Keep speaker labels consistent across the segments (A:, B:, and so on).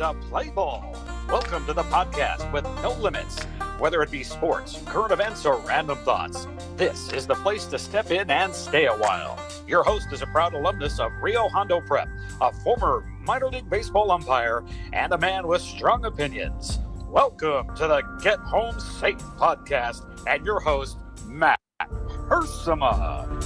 A: to play ball. Welcome to the podcast with no limits, whether it be sports, current events, or random thoughts. This is the place to step in and stay a while. Your host is a proud alumnus of Rio Hondo Prep, a former minor league baseball umpire, and a man with strong opinions. Welcome to the Get Home Safe podcast and your host, Matt Hersema.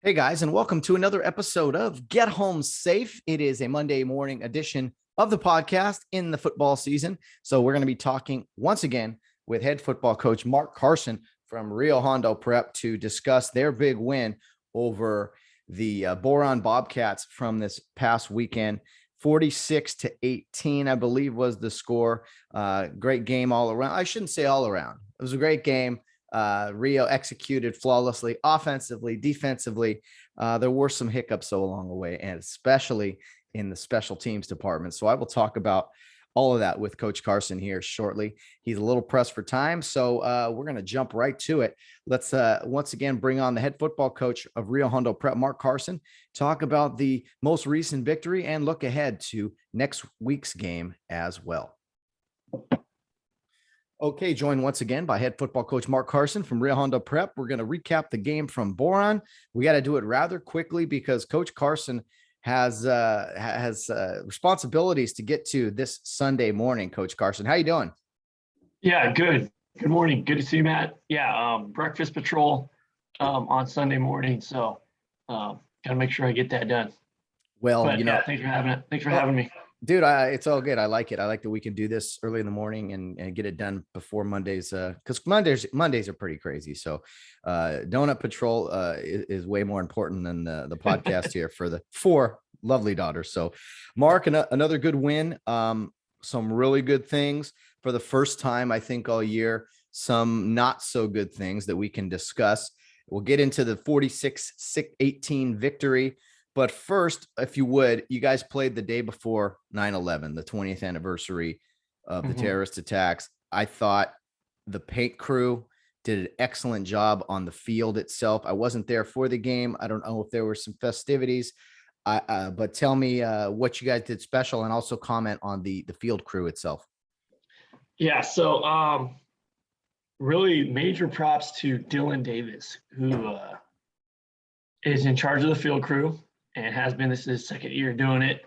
B: Hey guys, and welcome to another episode of Get Home Safe. It is a Monday morning edition of the podcast in the football season. So we're going to be talking once again with head football coach Mark Carson from Rio Hondo Prep to discuss their big win over the Boron Bobcats from this past weekend. 46-18, I believe, was the score. Great game all around. I shouldn't say all around. It was a great game. Rio executed flawlessly, offensively, defensively. There were some hiccups along the way, and especially in the special teams department. So I will talk about all of that with Coach Carson here shortly. He's a little pressed for time, so we're going to jump right to it. Let's once again bring on the head football coach of Rio Hondo Prep, Mark Carson, talk about the most recent victory and look ahead to next week's game as well. Okay, joined once again by head football coach Mark Carson from Rio Hondo Prep. We're going to recap the game from Boron. We got to do it rather quickly because Coach Carson has responsibilities to get to this Sunday morning. Coach Carson, how you doing?
C: Yeah, good. Good morning. Good to see you, Matt. Yeah, breakfast patrol on Sunday morning, so got to make sure I get that done.
B: Well,
C: but, thanks for having it. Thanks for having me.
B: Dude, it's all good. I like it. I like that we can do this early in the morning and get it done before Mondays. Because Mondays are pretty crazy. So Donut Patrol is way more important than the podcast here for the four lovely daughters. So Mark, another good win. Some really good things for the first time, I think, all year. Some not so good things that we can discuss. We'll get into the 46-18 victory. But first, if you would, you guys played the day before 9/11, the 20th anniversary of the terrorist attacks. I thought the paint crew did an excellent job on the field itself. I wasn't there for the game. I don't know if there were some festivities, but tell me what you guys did special and also comment on the field crew itself.
C: Yeah, so really major props to Dylan Davis, who is in charge of the field crew. And has been. This is his second year doing it.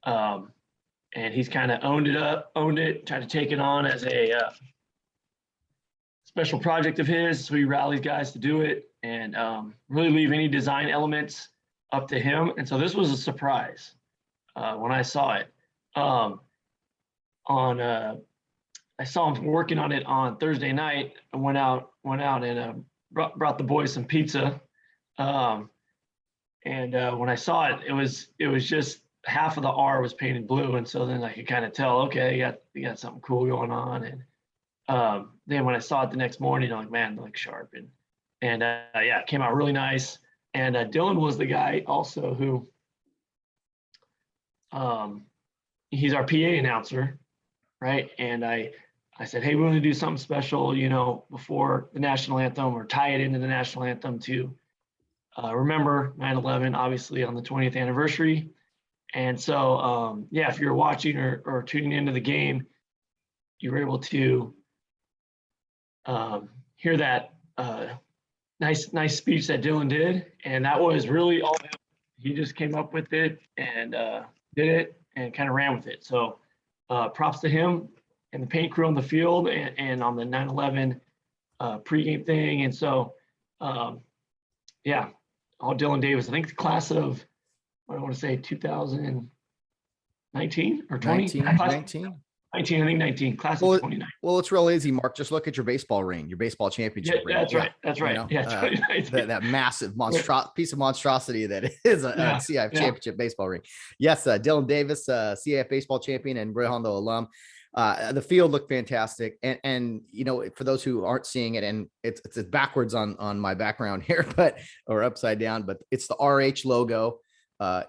C: And he's kind of owned it, tried to take it on as a special project of his. So he rallies guys to do it and really leave any design elements up to him. And so this was a surprise when I saw it. I saw him working on it on Thursday night. I went out and brought the boys some pizza. And when I saw it, it was just half of the R was painted blue, and so then I could kind of tell, okay, you got something cool going on. And then when I saw it the next morning, I'm like, man, it looks sharp, and it came out really nice. And Dylan was the guy also who, he's our PA announcer, right? And I said, hey, we want to do something special, before the national anthem, or tie it into the national anthem to. Remember 9/11, obviously, on the 20th anniversary. And so, if you're watching or tuning into the game, you were able to hear that nice speech that Dylan did. And that was really all him. He just came up with it and did it and kind of ran with it. So props to him and the paint crew on the field and on the 9/11 pregame thing. And so, all Dylan Davis. I think the class of, what do I want to say, 2019 or 20?
B: 19.
C: I think 19. Class of 29.
B: Well, it's real easy, Mark. Just look at your baseball ring, your baseball championship ring.
C: That's right.
B: That massive piece of monstrosity that is a CIF championship baseball ring. Yes, Dylan Davis, CIF baseball champion and Rio Hondo alum. The field looked fantastic. And for those who aren't seeing it, and it's backwards on my background here, or upside down, but it's the RH logo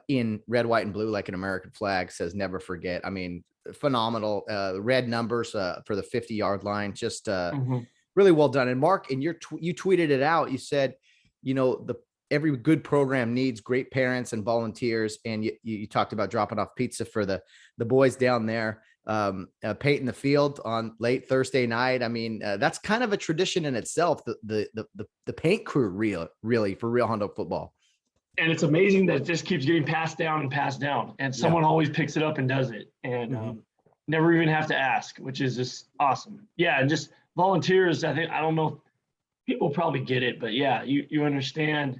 B: in red, white, and blue, like an American flag, says never forget. I mean, phenomenal. Red numbers for the 50-yard line, just really well done. And Mark, and you tweeted it out. You said, the every good program needs great parents and volunteers. And you talked about dropping off pizza for the boys down there, painting the field on late Thursday night. I mean, that's kind of a tradition in itself. The paint crew really for Rio Hondo football.
C: And it's amazing that it just keeps getting passed down and passed down, and someone always picks it up and does it, and never even have to ask, which is just awesome. Yeah, and just volunteers. I don't know, people probably get it, but yeah, you understand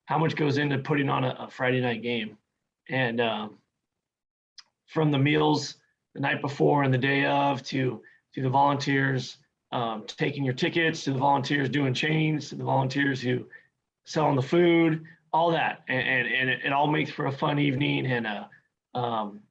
C: how much goes into putting on a Friday night game, and from the meals the night before and the day of to the volunteers taking your tickets, to the volunteers doing chains, to the volunteers who selling the food. All that, and it all makes for a fun evening and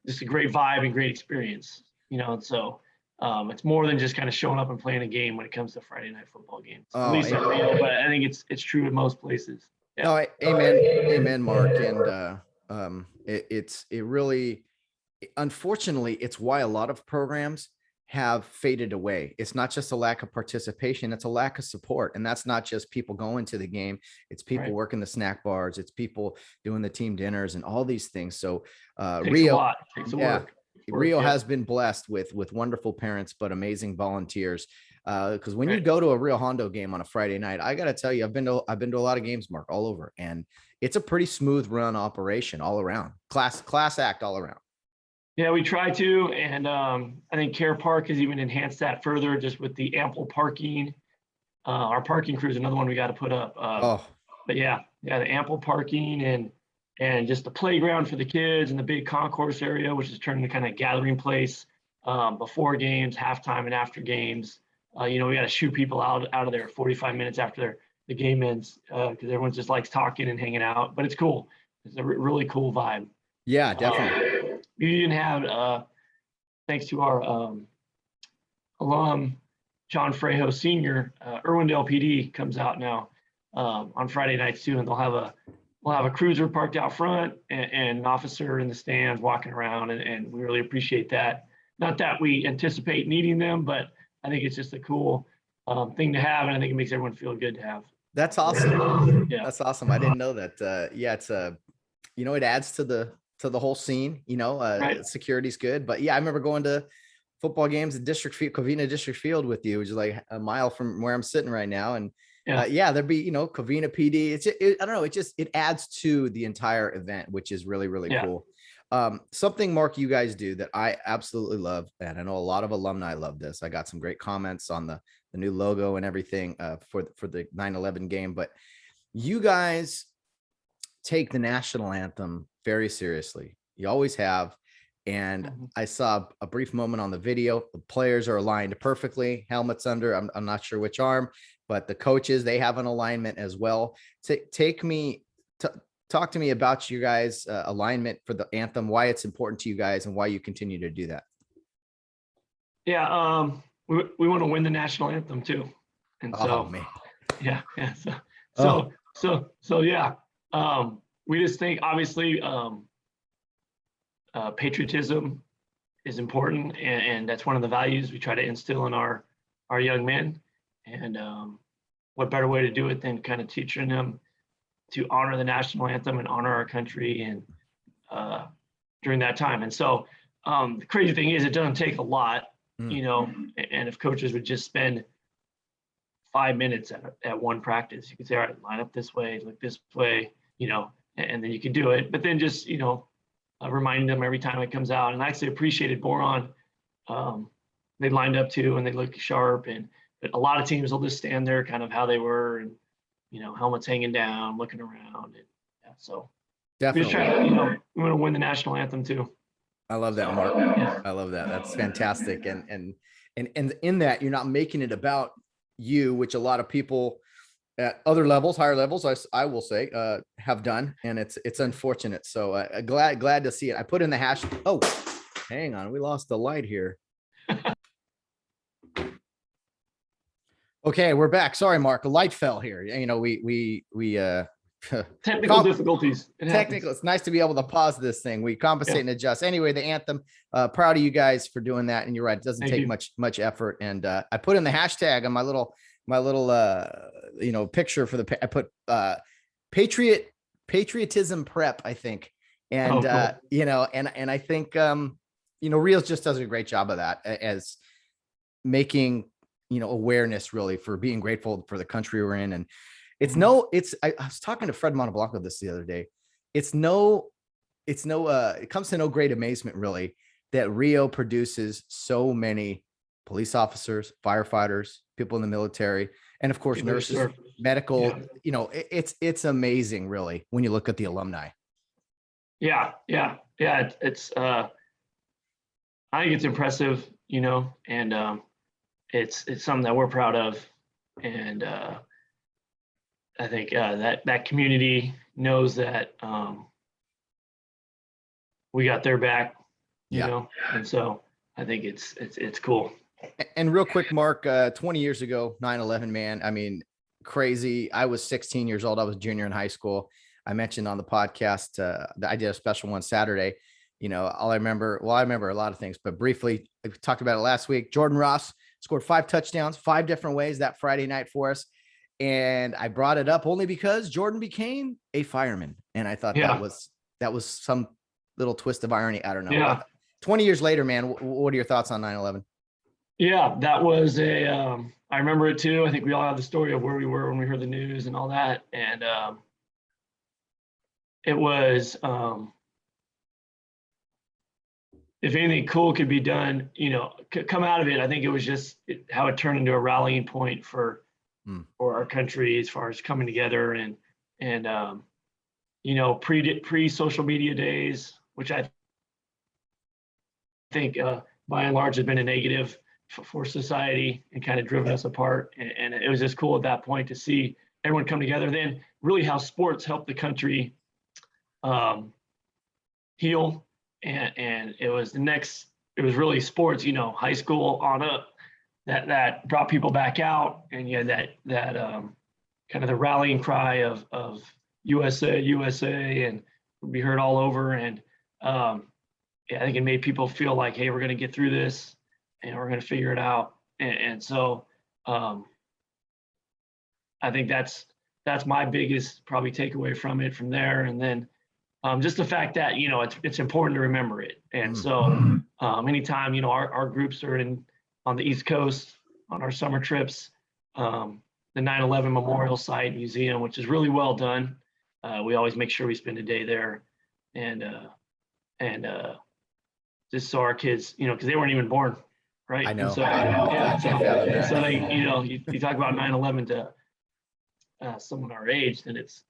C: just a great vibe and great experience, and so it's more than just kind of showing up and playing a game when it comes to Friday night football games. At least at Rio, but I think it's true in most places.
B: Yeah. No, amen, Mark, and it really, unfortunately, it's why a lot of programs have faded away. It's not just a lack of participation, it's a lack of support. And that's not just people going to the game. It's people working the snack bars. It's people doing the team dinners and all these things. So Rio, Rio has been blessed with wonderful parents, but amazing volunteers. Because when you go to a Rio Hondo game on a Friday night, I got to tell you, I've been to a lot of games, Mark, all over, and it's a pretty smooth run operation all around. Class act all around.
C: Yeah, we try to, and I think Care Park has even enhanced that further, just with the ample parking. Our parking crew is another one we got to put up. But yeah, the ample parking and just the playground for the kids and the big concourse area, which is turning into kind of gathering place before games, halftime, and after games. We got to shoo people out of there 45 minutes after the game ends because everyone just likes talking and hanging out. But it's cool. It's a really cool vibe.
B: Yeah, definitely.
C: You even have, thanks to our alum, John Frejo Sr., Irwindale PD comes out now on Friday nights too, and we'll have a cruiser parked out front and an officer in the stands walking around, and we really appreciate that. Not that we anticipate needing them, but I think it's just a cool thing to have, and I think it makes everyone feel good to have.
B: That's awesome.
C: Yeah,
B: that's awesome. I didn't know that. It's it adds to the whole scene. Security's good, but yeah, I remember going to football games at Covina District Field with you, which is like a mile from where I'm sitting right now, and there'd be Covina PD. I don't know. It adds to the entire event, which is really cool. Something, Mark, you guys do that I absolutely love, and I know a lot of alumni love this. I got some great comments on the new logo and everything for the 9/11 game, but you guys take the national anthem very seriously. You always have. And I saw a brief moment on the video. The players are aligned perfectly, helmets under, I'm not sure which arm, but the coaches, they have an alignment as well. Talk to me about you guys' alignment for the anthem, why it's important to you guys, and why you continue to do that.
C: Yeah, we want to win the national anthem too, and so
B: man.
C: Yeah. So yeah, we just think obviously patriotism is important, and that's one of the values we try to instill in our young men. And what better way to do it than kind of teaching them to honor the national anthem and honor our country and during that time. And so the crazy thing is, it doesn't take a lot, and if coaches would just spend 5 minutes at one practice, you could say, all right, line up this way, look this way, and then you can do it. But then just, reminding them every time it comes out. And I actually appreciated Boron. They lined up too, and they look sharp. But a lot of teams will just stand there kind of how they were, and, helmets hanging down, looking around. And so
B: definitely,
C: we just try to, we want to win the national anthem too.
B: I love that, Mark.
C: Yeah.
B: I love that. That's fantastic. And in that, you're not making it about you, which a lot of people at other levels, higher levels, I will say, have done, and it's unfortunate. So glad to see it. I put in the hash. Oh, hang on, we lost the light here. Okay, we're back. Sorry, Mark, a light fell here. We
C: technical difficulties.
B: Technical. It's nice to be able to pause this thing. We compensate and adjust. Anyway, the anthem. Proud of you guys for doing that. And you're right, it doesn't take much effort. And I put in the hashtag on my little picture for I put Patriotism Prep, I think. And,
C: Cool.
B: and I think, Rios just does a great job of that as making, awareness really for being grateful for the country we're in. And I was talking to Fred Monteblanco this the other day. It comes to no great amazement really that Rio produces so many police officers, people in the military, and of course, nurses, medical, it's amazing really when you look at the alumni.
C: Yeah. It's I think it's impressive, and it's something that we're proud of. And I think that community knows that we got their back, and so I think it's cool.
B: And real quick, Mark, 20 years ago, 9/11, man. I mean, crazy. I was 16 years old. I was a junior in high school. I mentioned on the podcast that I did a special one Saturday. I remember a lot of things, but briefly, we talked about it last week. Jordan Ross scored 5 touchdowns, 5 different ways that Friday night for us. And I brought it up only because Jordan became a fireman. And I thought that was some little twist of irony. I don't know.
C: Yeah.
B: 20 years later, man, what are your thoughts on 9/11?
C: Yeah, that was I remember it too. I think we all have the story of where we were when we heard the news and all that. And it was, if anything cool could be done, come out of it, I think it was just how it turned into a rallying point for our country as far as coming together and pre social media days, which I think by and large has been a negative for society and kind of driven us apart. And it was just cool at that point to see everyone come together. Then really how sports helped the country heal. And it was really sports, high school on up that brought people back out. And you had that kind of the rallying cry of USA, and we heard all over. And I think it made people feel like, hey, we're going to get through this and we're going to figure it out. And so I think that's my biggest probably takeaway from there. And then just the fact that, it's important to remember it. And so anytime, our groups are on the East Coast on our summer trips, the 9/11 Memorial Site Museum, which is really well done. We always make sure we spend a day there and just so our kids, because they weren't even born, right?
B: I know.
C: And so, so they, you talk about 9/11 to someone our age, then it's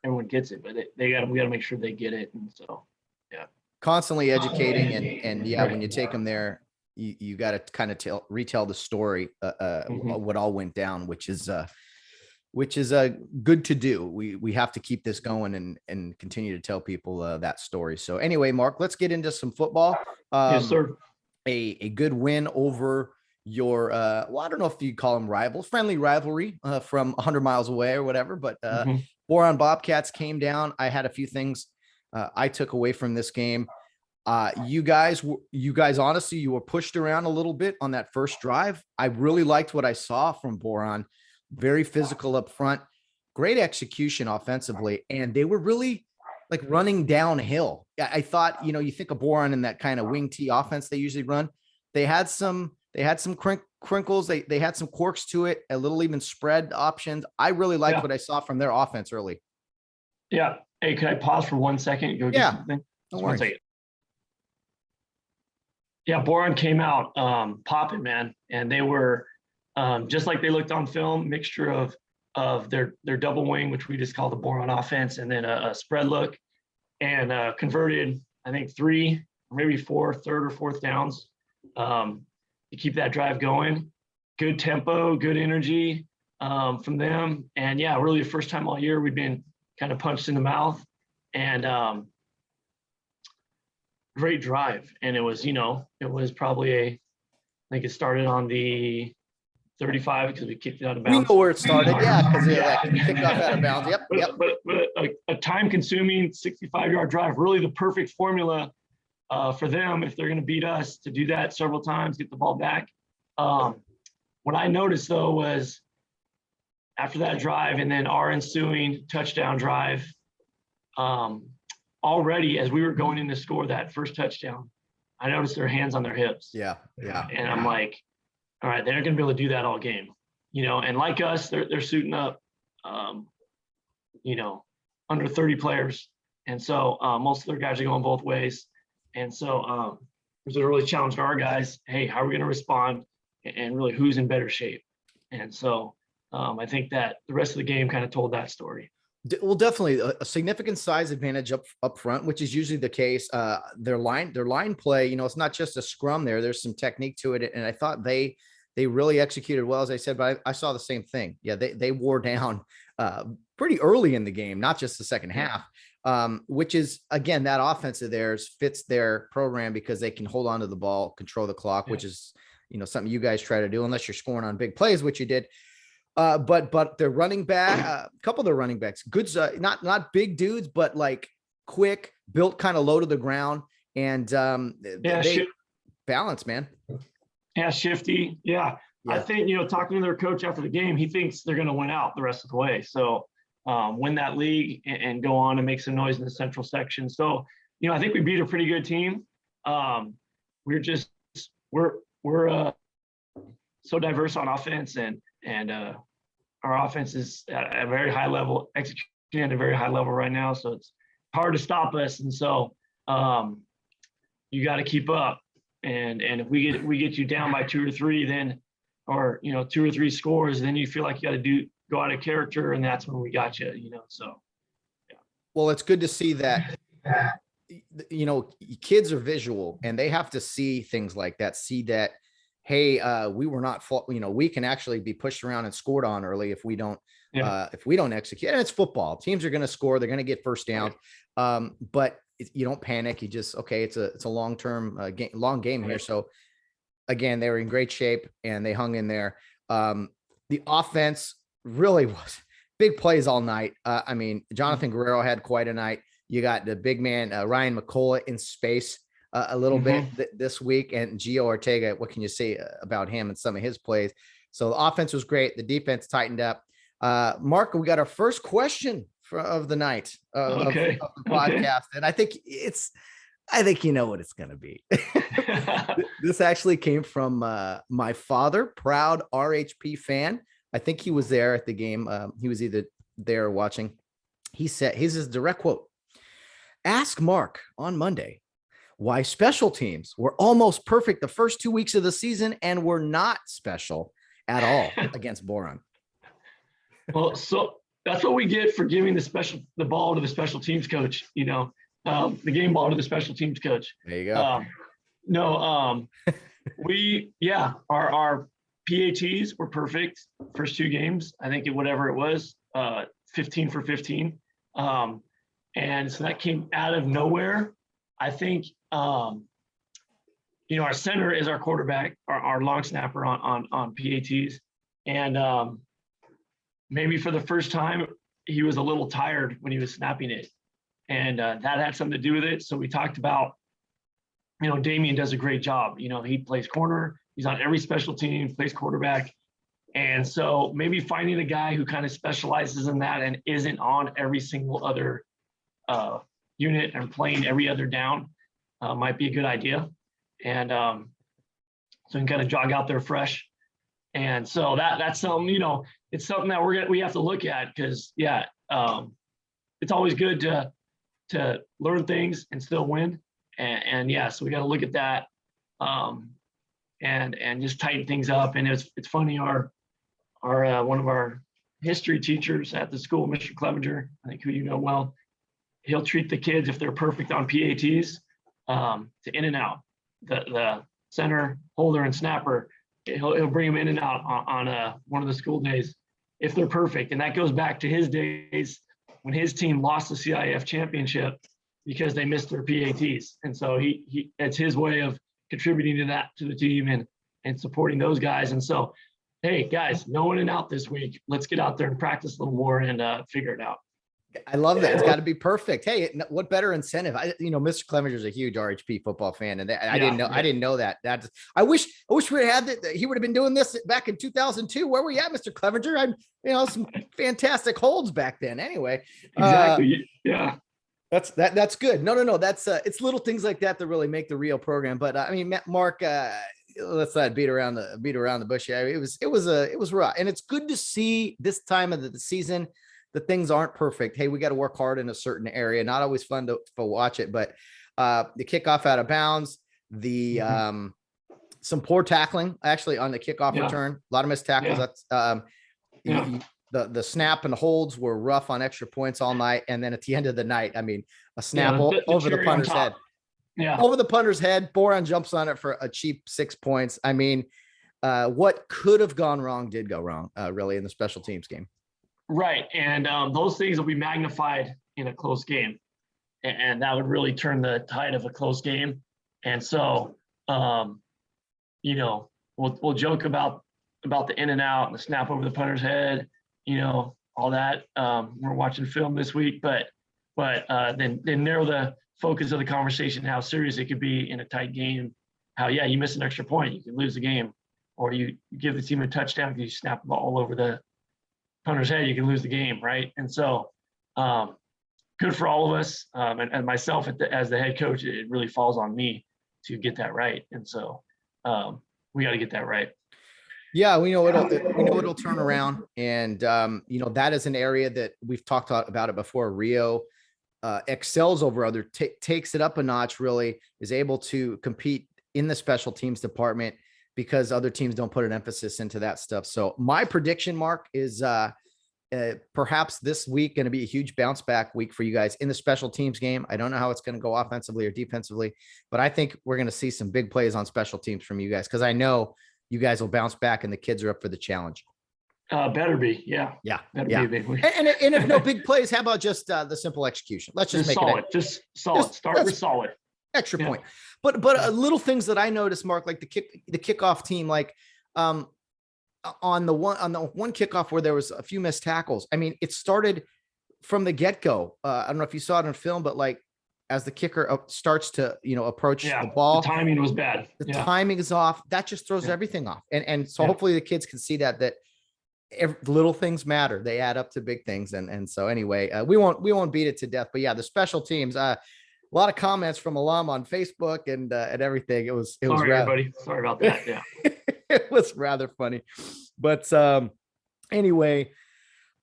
C: everyone gets it, but we got to make sure they get it. And so, yeah.
B: Constantly educating and when you take them there, you got to kind of retell the story, what all went down, which is good to do. We have to keep this going and continue to tell people that story. So anyway, Mark, let's get into some football.
C: Yes, sir.
B: A good win over your I don't know if you call them rivals, friendly rivalry from 100 miles away or whatever, but Boron Bobcats came down. I had a few things I took away from this game. You guys, honestly, you were pushed around a little bit on that first drive. I really liked what I saw from Boron. Very physical up front, great execution offensively, and they were really like running downhill. I thought, you think of Boron in that kind of wing T offense they usually run. They had some crinkles. They had some quirks to it, a little even spread options. I really liked what I saw from their offense early.
C: Yeah. Hey, could I pause for 1 second? Go get something?
B: No
C: worries. 1 second. Yeah, Boron came out popping, man, and they were just like they looked on film, mixture of their double wing, which we just call the Boron offense, and then a spread look, and converted, I think 3 or maybe 4 third or fourth downs to keep that drive going. Good tempo, good energy from them, and yeah, really the first time all year we've been kind of punched in the mouth, and great drive. And it was, it was probably I think it started on the 35 because we kicked it out of bounds.
B: We know where it started, because we kicked off out of bounds. Yep.
C: But a time-consuming 65-yard drive, really the perfect formula for them if they're going to beat us, to do that several times, get the ball back. What I noticed though was after that drive and then our ensuing touchdown drive, already as we were going in to score that first touchdown, I noticed their hands on their hips.
B: Yeah.
C: And I'm like, all right, they're not going to be able to do that all game, and like us, they're suiting up, under 30 players. And so most of their guys are going both ways. And so it was a really challenge to our guys. Hey, how are we going to respond? And really who's in better shape? And so I think that the rest of the game kind of told that story.
B: Well, definitely a significant size advantage up front, which is usually the case. Their line play, it's not just a scrum there. There's some technique to it. And I thought they really executed well, as I said, but I saw the same thing. Yeah, they wore down pretty early in the game, not just the second half, which is, again, that offense of theirs fits their program because they can hold on to the ball, control the clock, which is, something you guys try to do unless you're scoring on big plays, which you did. But their running back, a couple of their running backs, good, not big dudes, but like quick, built kind of low to the ground, and they balance, man.
C: Yeah, shifty. Yeah. I think, talking to their coach after the game, he thinks they're going to win out the rest of the way. So win that league and go on and make some noise in the central section. So, I think we beat a pretty good team. We're so diverse on offense and our offense is at a very high level, executing at a very high level right now. So it's hard to stop us. And so you got to keep up. And if we get you down by 2 or 3, then, or 2 or 3 scores, then you feel like you got to go out of character, and that's when we got you. So yeah.
B: Well, it's good to see that. Kids are visual, and they have to see things like that. See that, hey, we were not fault. We can actually be pushed around and scored on early if we don't execute. And it's football. Teams are going to score. They're going to get first down, but you don't panic. You just, okay, it's a long-term long game here. So again, they were in great shape and they hung in there. The offense really was big plays all night. Jonathan Guerrero had quite a night. You got the big man, Ryan McCullough, in space a little bit this week, and Gio Ortega. What can you say about him and some of his plays? So the offense was great. The defense tightened up. Mark, we got our first question of the night of the podcast. And I think you know what it's going to be. This actually came from my father, proud RHP fan. I think he was there at the game. He was either there or watching. He said, here's his direct quote: "Ask Mark on Monday why special teams were almost perfect the first 2 weeks of the season and were not special at all against Boron."
C: Well, so that's what we get for giving the ball to the special teams coach, the game ball to the special teams coach.
B: There you go.
C: Our PATs were perfect first 2 games. I think whatever it was, 15 for 15. And so that came out of nowhere. I think, our center is our quarterback, our long snapper on PATs. And maybe for the first time, he was a little tired when he was snapping it. And that had something to do with it. So we talked about, Damian does a great job. He plays corner. He's on every special team, plays quarterback. And so maybe finding a guy who kind of specializes in that and isn't on every single other unit and playing every other down might be a good idea. And so you can kind of jog out there fresh. And so that's something, it's something that we have to look at because, it's always good to learn things and still win. And so we got to look at that and just tighten things up. And it's funny, our one of our history teachers at the school, Mr. Clevenger, I think who you know well, he'll treat the kids, if they're perfect on PATs, to in and out. The center, holder, and snapper, he'll bring them in and out on one of the school days if they're perfect. And that goes back to his days when his team lost the CIF championship because they missed their PATs. And so it's his way of contributing to the team and supporting those guys. And so, hey guys, no in and out this week. Let's get out there and practice a little more and figure it out.
B: I love that. It's got to be perfect. Hey, what better incentive? Mr. Clevenger is a huge RHP football fan, and I didn't know that. I wish we had that. He would have been doing this back in 2002. Where were you at, Mr. Clevenger? Some fantastic holds back then. Anyway,
C: exactly. Yeah,
B: that's good. No. That's it's little things like that really make the Rio program. But Mark, let's not beat around the bush. Yeah, it was rough, and it's good to see this time of the season. The things aren't perfect. Hey, we got to work hard in a certain area. Not always fun to watch it, but the kickoff out of bounds, some poor tackling actually on the kickoff return. A lot of missed tackles. That's the snap and the holds were rough on extra points all night, and then at the end of the night, a snap over the punter's head. Yeah, over the punter's head. Boron jumps on it for a cheap 6 points. What could have gone wrong did go wrong, really, in the special teams game.
C: Right. And those things will be magnified in a close game. And that would really turn the tide of a close game. And so, we'll joke about the in and out and the snap over the punter's head, all that. We're watching film this week, but then narrow the focus of the conversation, how serious it could be in a tight game. How, you miss an extra point, you can lose the game. Or you give the team a touchdown because you snap the ball over the punter's head, you can lose the game, right? And so good for all of us, and myself as the head coach. It really falls on me to get that right, and so we got to get that right.
B: Yeah, we know it'll turn around, and that is an area that we've talked about it before. Rio excels over other, takes it up a notch, really is able to compete in the special teams department, because other teams don't put an emphasis into that stuff. So my prediction, Mark, is perhaps this week going to be a huge bounce back week for you guys in the special teams game. I don't know how it's going to go offensively or defensively, but I think we're going to see some big plays on special teams from you guys, because I know you guys will bounce back and the kids are up for the challenge.
C: Better be. Yeah. Better be.
B: And if no big plays, how about just the simple execution? Let's just make
C: solid. Just solid. Start with solid.
B: Extra point. But little things that I noticed, Mark, like the kickoff team, like on the one kickoff where there was a few missed tackles. It started from the get-go. I don't know if you saw it in film, but like as the kicker starts to approach the ball,
C: the timing was bad.
B: The timing is off. That just throws everything off. And so hopefully the kids can see that little things matter. They add up to big things. And so anyway, we won't beat it to death. But yeah, the special teams. A lot of comments from alum on Facebook and everything. It was
C: everybody. Sorry about that. Yeah.
B: It was rather funny. But anyway,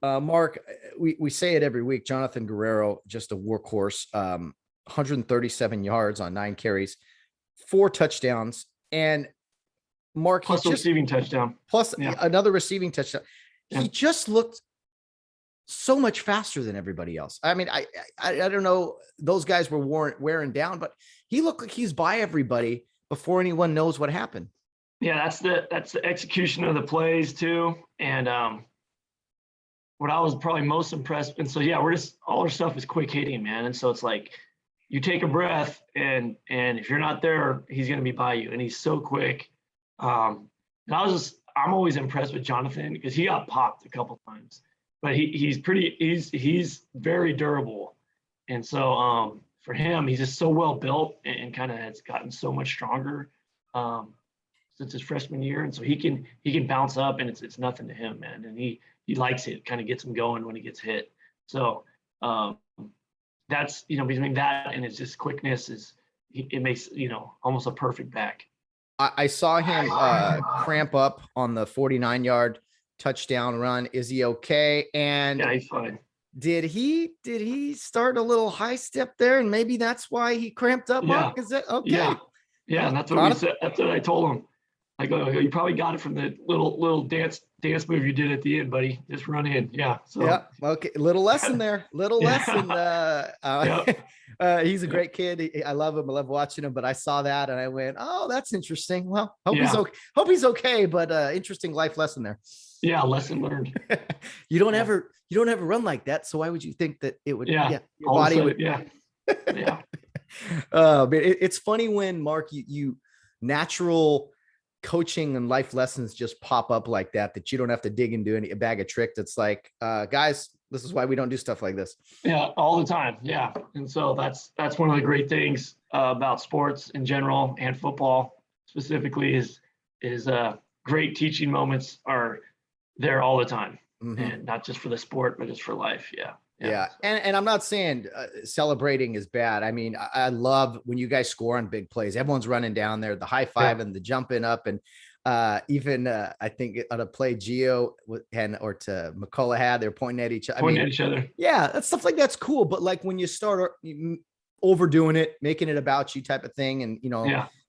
B: Mark, we say it every week. Jonathan Guerrero, just a workhorse, 137 yards on 9 carries, 4 touchdowns. And Mark,
C: plus a receiving touchdown.
B: Plus another receiving touchdown. Yeah. He just looked so much faster than everybody else. I don't know. Those guys were wearing down, but he looked like he's by everybody before anyone knows what happened.
C: Yeah, that's the execution of the plays too. And what I was probably most impressed. And so all our stuff is quick hitting, man. And so it's like you take a breath, and if you're not there, he's going to be by you, and he's so quick. And I'm always impressed with Jonathan, because he got popped a couple times. But he's very durable. And so for him, he's just so well built and kind of has gotten so much stronger since his freshman year. And so he can bounce up, and it's nothing to him, man. And he likes it, kind of gets him going when he gets hit. So that's, between that and his just quickness it makes, almost a perfect back.
B: I saw him cramp up on the 49-yard touchdown run. Is he okay? And
C: yeah, he's fine.
B: Did he start a little high step there, and maybe that's why he cramped up? Mark? Is that okay?
C: Yeah, and that's what we said. That's what I told him. I go, you probably got it from the little dance move you did at the end, buddy. Just run in. Yeah. So
B: yeah. Okay. Little lesson there. Lesson. He's a great kid. I love him. I love watching him. But I saw that and I went, oh, that's interesting. Well, hope he's okay. But interesting life lesson there.
C: Yeah, lesson learned.
B: You don't ever run like that. So why would you think that it would?
C: Yeah.
B: Your body would.
C: Yeah. Yeah.
B: But it's funny when, Mark, you natural coaching and life lessons just pop up like that you don't have to dig into a bag of tricks. It's like, guys, This is why we don't do stuff like this.
C: Yeah, all the time. Yeah. And so that's one of the great things about sports in general and football specifically is great teaching moments are there all the time.
B: Mm-hmm.
C: And not just for the sport, but just for life. Yeah.
B: Yeah. And I'm not saying celebrating is bad. I mean, I love when you guys score on big plays, everyone's running down there, the high five and the jumping up. And even I think on a play Gio or to McCullough had, they're pointing at each other. Yeah, that's stuff like that's cool. But like when you start overdoing it, making it about you type of thing. And,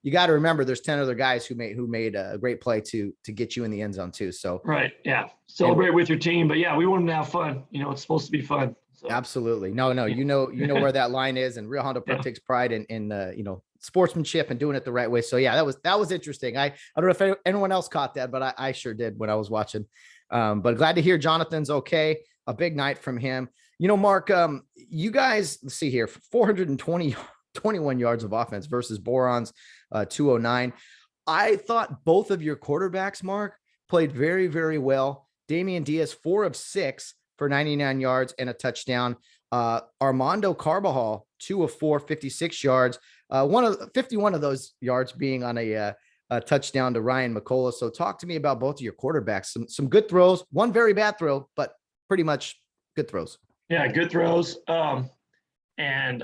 B: you got to remember there's 10 other guys who made a great play to get you in the end zone too. So,
C: right. Yeah. Celebrate with your team, but yeah, we want them to have fun. It's supposed to be fun. So.
B: Absolutely. No, you know where that line is, and Rio Hondo Prep takes pride in sportsmanship and doing it the right way. So yeah, that was interesting. I don't know if anyone else caught that, but I sure did when I was watching. But glad to hear Jonathan's okay. A big night from him. Mark, you guys, let's see here, 421 yards of offense versus Boron's 209. I thought both of your quarterbacks, Mark, played very, very well. Damian Diaz, 4 of 6 for 99 yards and a touchdown. Armando Carbajal, 2 of 4, 56 yards. 51 of those yards being on a touchdown to Ryan McCullough. So talk to me about both of your quarterbacks. Some good throws, one very bad throw, but pretty much good throws.
C: Yeah, good throws. And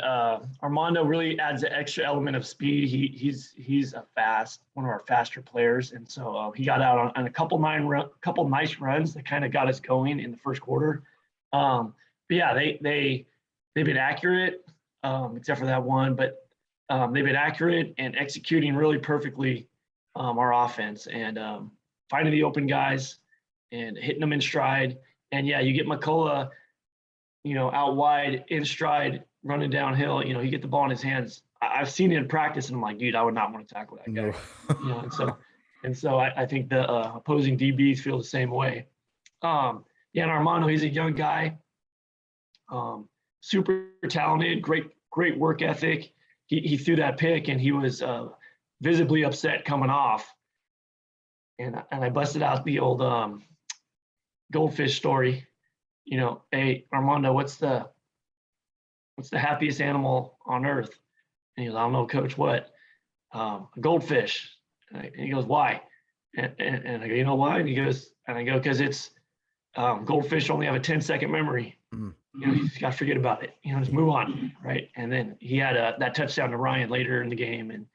C: Armando really adds an extra element of speed. He's one of our faster players, and so he got out on a couple nice runs that kind of got us going in the first quarter. But yeah, they've been accurate, except for that one. But they've been accurate and executing really perfectly our offense and finding the open guys and hitting them in stride. And yeah, you get McCullough, out wide in stride, running downhill, you get the ball in his hands. I've seen it in practice and I'm like, dude, I would not want to tackle that guy. And so I think the opposing DBs feel the same way. And Armando, he's a young guy, super talented, great work ethic. He threw that pick and he was visibly upset coming off. And I busted out the old goldfish story. Hey, Armando, what's the happiest animal on earth? And he goes, I don't know, coach, what? A goldfish. And he goes, why? And I go, you know why? And I go, because it's goldfish only have a 10-second memory. You just got to forget about it. Just move on, right? And then he had that touchdown to Ryan later in the game, and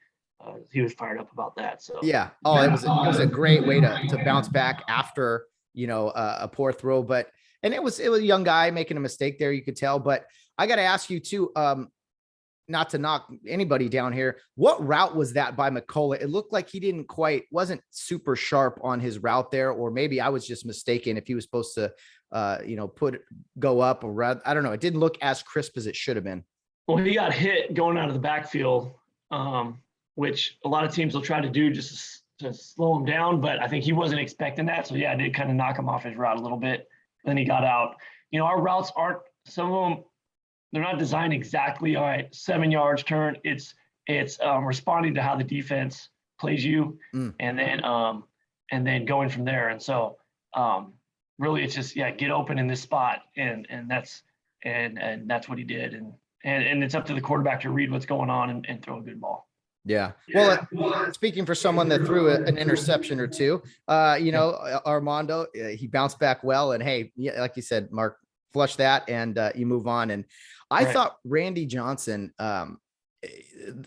C: he was fired up about that. So
B: yeah, it was a great way to bounce back after a poor throw, and it was a young guy making a mistake there, you could tell. But I got to ask you too, not to knock anybody down here, what route was that by McCullough? It looked like he wasn't super sharp on his route there, or maybe I was just mistaken if he was supposed to, go up or rather, I don't know. It didn't look as crisp as it should have been.
C: Well, he got hit going out of the backfield, which a lot of teams will try to do just to slow him down, but I think he wasn't expecting that. So yeah, it did kind of knock him off his route a little bit. Then he got out. Our routes aren't, some of them, they're not designed exactly, all right, 7 yards turn. It's responding to how the defense plays you, and then going from there. And so really it's just, get open in this spot. And that's what he did. And it's up to the quarterback to read what's going on and throw a good ball.
B: Yeah. Well, speaking for someone that threw an interception or two, Armando, he bounced back well. And hey, like you said, Mark, flush that and you move on. And I thought Randy Johnson,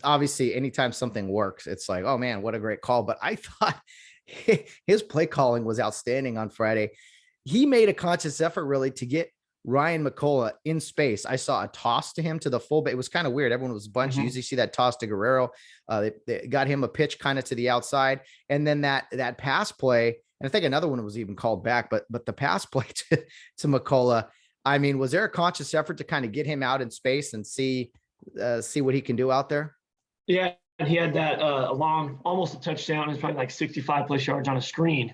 B: obviously anytime something works, it's like, oh man, what a great call. But I thought his play calling was outstanding on Friday. He made a conscious effort really to get Ryan McCullough in space. I saw a toss to him to the fullback. It was kind of weird. Everyone was bunched. You usually see that toss to Guerrero. They got him a pitch kind of to the outside. And then that pass play, and I think another one was even called back, but the pass play to McCullough, I mean, was there a conscious effort to kind of get him out in space and see what he can do out there?
C: Yeah. And he had that long, almost a touchdown. It's probably like 65 plus yards on a screen.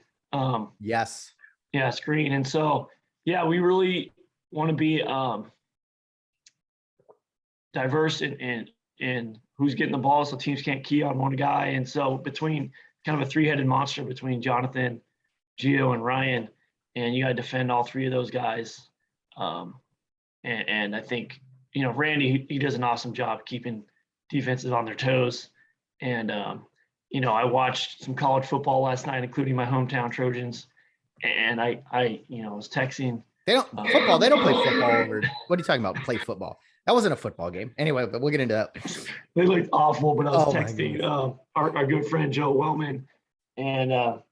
B: Yes.
C: Yeah. Screen. And so, yeah, we really want to be diverse in who's getting the ball, so teams can't key on one guy. And so between kind of a three-headed monster between Jonathan, Gio, and Ryan, and you got to defend all three of those guys. And I think, Randy, he does an awesome job keeping defenses on their toes. And, I watched some college football last night, including my hometown Trojans. And I was texting.
B: They don't play football over. What are you talking about? Play football. That wasn't a football game. Anyway, but we'll get into that.
C: They looked awful, but I was texting our good friend Joe Wellman. And I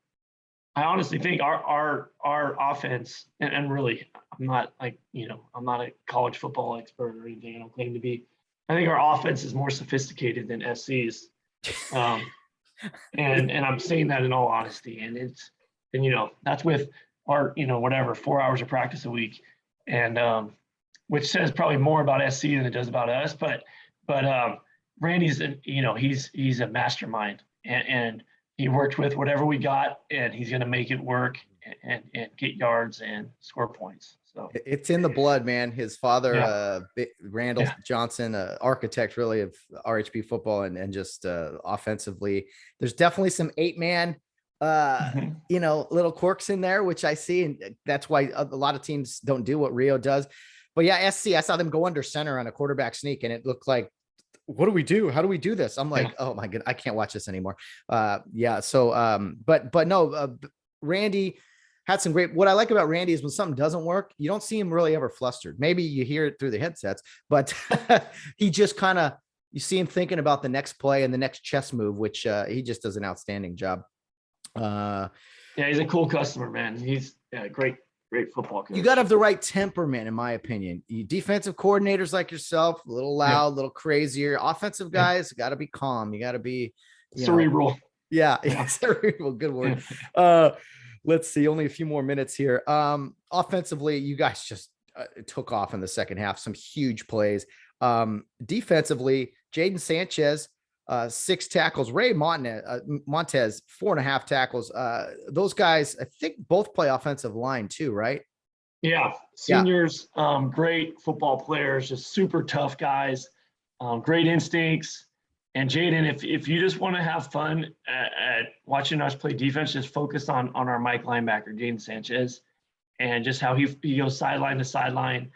C: honestly think our offense, and really, I'm not I'm not a college football expert or anything. I don't claim to be. I think our offense is more sophisticated than SC's. And I'm saying that in all honesty. And that's with our, 4 hours of practice a week. And which says probably more about SC than it does about us. But Randy's, he's a mastermind, and he worked with whatever we got, and he's going to make it work and get yards and score points. So
B: it's in the blood, man. His father, Randall Johnson, architect really of RHP football and just offensively. There's definitely some 8-man, little quirks in there, which I see. And that's why a lot of teams don't do what Rio does. But yeah, SC, I saw them go under center on a quarterback sneak, and it looked like, what do we do? How do we do this? I'm like, oh my God, I can't watch this anymore. So, but no, Randy had some great, what I like about Randy is when something doesn't work, you don't see him really ever flustered. Maybe you hear it through the headsets, but he just you see him thinking about the next play and the next chess move, which he just does an outstanding job.
C: He's a cool customer, man. He's great football coach.
B: You got to have the right temperament, in my opinion. You defensive coordinators like yourself, a little loud, a little crazier. Offensive guys got to be calm. You got to be
C: cerebral.
B: Cerebral. Good word. Let's see. Only a few more minutes here. Offensively, you guys just took off in the second half. Some huge plays. Defensively, Jaden Sanchez, 6 tackles. Ray Montez, 4.5 tackles. Those guys, I think, both play offensive line too, right?
C: Yeah, seniors, great football players, just super tough guys, great instincts. And Jaden, if you just want to have fun at watching us play defense, just focus on our Mike linebacker, Jaden Sanchez, and just how he goes sideline to sideline.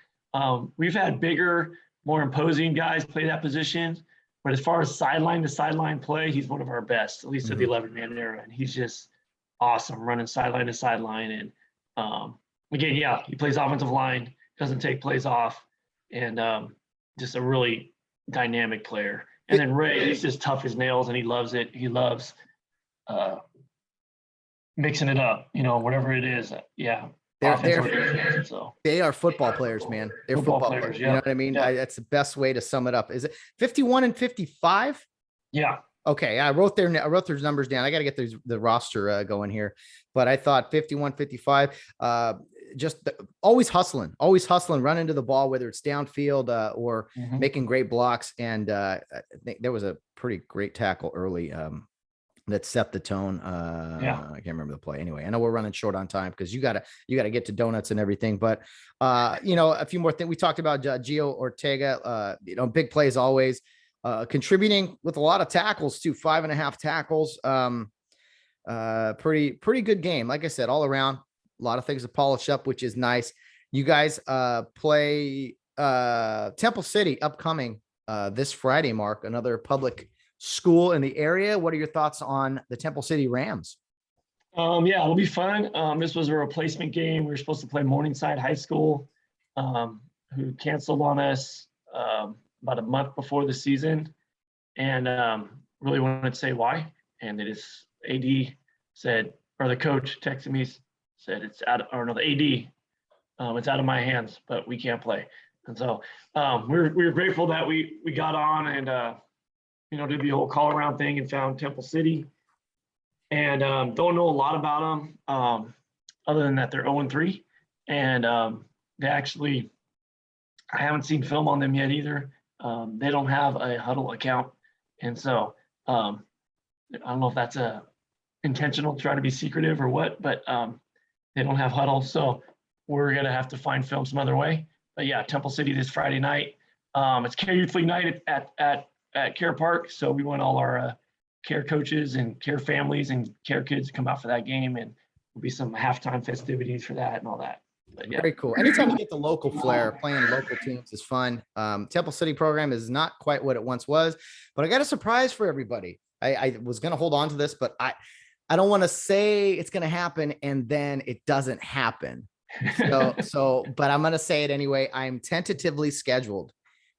C: We've had bigger, more imposing guys play that position. But as far as sideline to sideline play, he's one of our best, at least at the 11-man era. And he's just awesome running sideline to sideline. And again, he plays offensive line, doesn't take plays off, and just a really dynamic player. And then Ray, he's just tough as nails, and he loves it. He loves mixing it up, whatever it is.
B: They are football players, man. They're football players. You know what I mean? That's the best way to sum it up. Is it 51 and 55?
C: Yeah.
B: Okay. I wrote their numbers down. I got to get the roster going here, but I thought 51, 55, just always hustling, run into the ball, whether it's downfield or making great blocks. And I think there was a pretty great tackle early that set the tone. I can't remember the play. Anyway, I know we're running short on time because you gotta get to donuts and everything. But a few more things. We talked about Gio Ortega. Big plays always, contributing with a lot of tackles too. 5.5 tackles. Pretty good game. Like I said, all around, a lot of things to polish up, which is nice. You guys play Temple City upcoming this Friday, Mark, another public school in the area. What are your thoughts on the Temple City Rams?
C: It'll be fun. This was a replacement game. We were supposed to play Morningside High School, who canceled on us about a month before the season, and really wanted to say why. And it is AD said, or the coach texted me, said it's out, or no, the AD, it's out of my hands, but we can't play. And so we were grateful that we got on and did the whole call around thing and found Temple City. And don't know a lot about them other than that they're 0-3. And they actually, I haven't seen film on them yet either. They don't have a Huddle account. And so I don't know if that's a intentional try to be secretive or what, but they don't have Huddle. So we're going to have to find film some other way. But yeah, Temple City this Friday night. It's Care Youth League night at Care Park. So we want all our care coaches and care families and care kids to come out for that game, and there'll be some halftime festivities for that and all that. But yeah.
B: Very cool. Anytime you get the local flair, playing local teams is fun. Temple City program is not quite what it once was, but I got a surprise for everybody. I was going to hold on to this, but I don't want to say it's going to happen and then it doesn't happen. But I'm going to say it anyway. I'm tentatively scheduled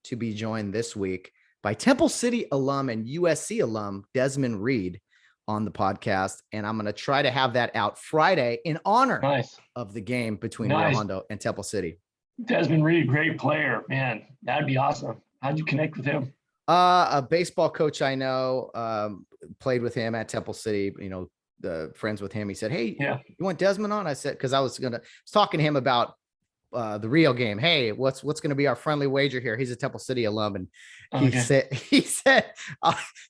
B: to be joined this week by Temple City alum and USC alum Desmond Reed on the podcast. And I'm going to try to have that out Friday in honor of the game between Rio Hondo and Temple City.
C: Desmond Reed, great player, man. That'd be awesome. How'd you connect with him?
B: A baseball coach I know, played with him at Temple City, you know, friends with him. He said, "Hey, you want Desmond on?" I said, because I was talking to him about the Rio game. Hey, what's going to be our friendly wager here? He's a Temple City alum, and he said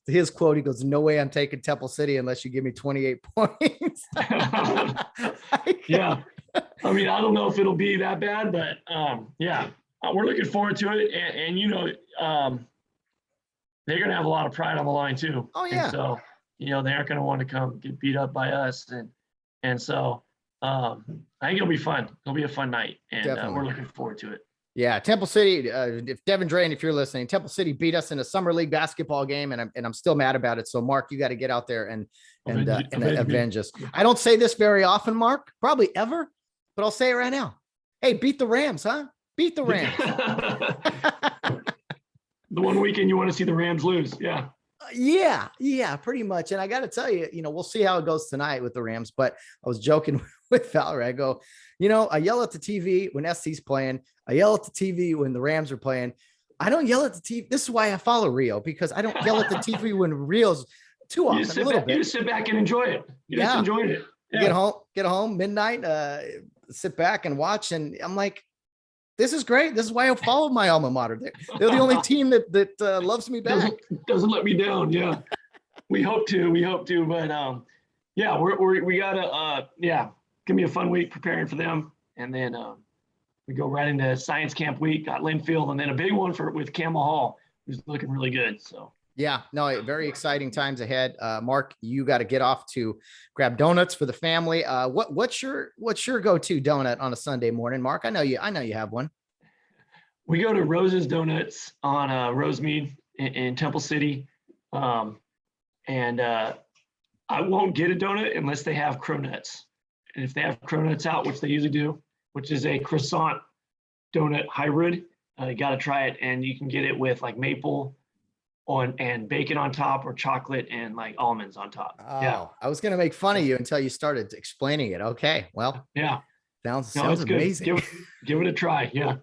B: his quote. He goes, "No way, I'm taking Temple City unless you give me 28 points."
C: Yeah, I mean, I don't know if it'll be that bad, but we're looking forward to it, and you know, they're going to have a lot of pride on the line too.
B: Oh yeah.
C: And so, you know, they aren't going to want to come get beat up by us. And so I think it'll be fun. It'll be a fun night, and we're looking forward to it.
B: Yeah. Temple City, if Devin Drain, if you're listening, Temple City beat us in a summer league basketball game, and I'm still mad about it. So Mark, you got to get out there and avenge us. I don't say this very often, Mark, probably ever, but I'll say it right now. Hey, beat the Rams, huh? Beat the Rams.
C: The one weekend you want to see the Rams lose. Yeah.
B: Yeah, pretty much. And I got to tell you, you know, we'll see how it goes tonight with the Rams, but I was joking with Valerie. I go, you know, I yell at the TV when SC's playing. I yell at the TV when the Rams are playing. I don't yell at the TV. This is why I follow Rio, because I don't yell at the TV when Rio's too often. A little bit.
C: You just sit back and enjoy it. You just enjoyed it.
B: Yeah. Get home midnight, sit back and watch. And I'm like, this is great. This is why I followed my alma mater. They're the only team that loves me back.
C: Doesn't let me down. Yeah, we hope to. But yeah, we gotta. Give me a fun week preparing for them, and then we go right into science camp week. Got Linfield, and then a big one with Camel Hall, who's looking really good. So.
B: Yeah, no, very exciting times ahead. Mark, you got to get off to grab donuts for the family. What's your go-to donut on a Sunday morning, Mark? I know you have one.
C: We go to Rose's Donuts on Rosemead in Temple City, and I won't get a donut unless they have cronuts. And if they have cronuts out, which they usually do, which is a croissant donut hybrid, you got to try it, and you can get it with like maple and bacon on top, or chocolate and like almonds on top.
B: Oh, I was going to make fun of you until you started explaining it. Okay. Well, sounds amazing.
C: Give it a try. Yeah.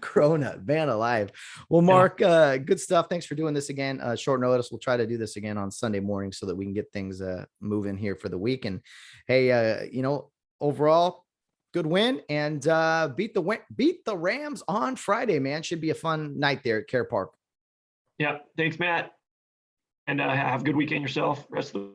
B: Cronut, man alive. Well, Mark, good stuff. Thanks for doing this again. Short notice. We'll try to do this again on Sunday morning so that we can get things moving here for the week. And hey, you know, overall, good win, and beat the Rams on Friday, man. Should be a fun night there at Care Park.
C: Yeah, thanks, Matt. And have a good weekend yourself. Rest of the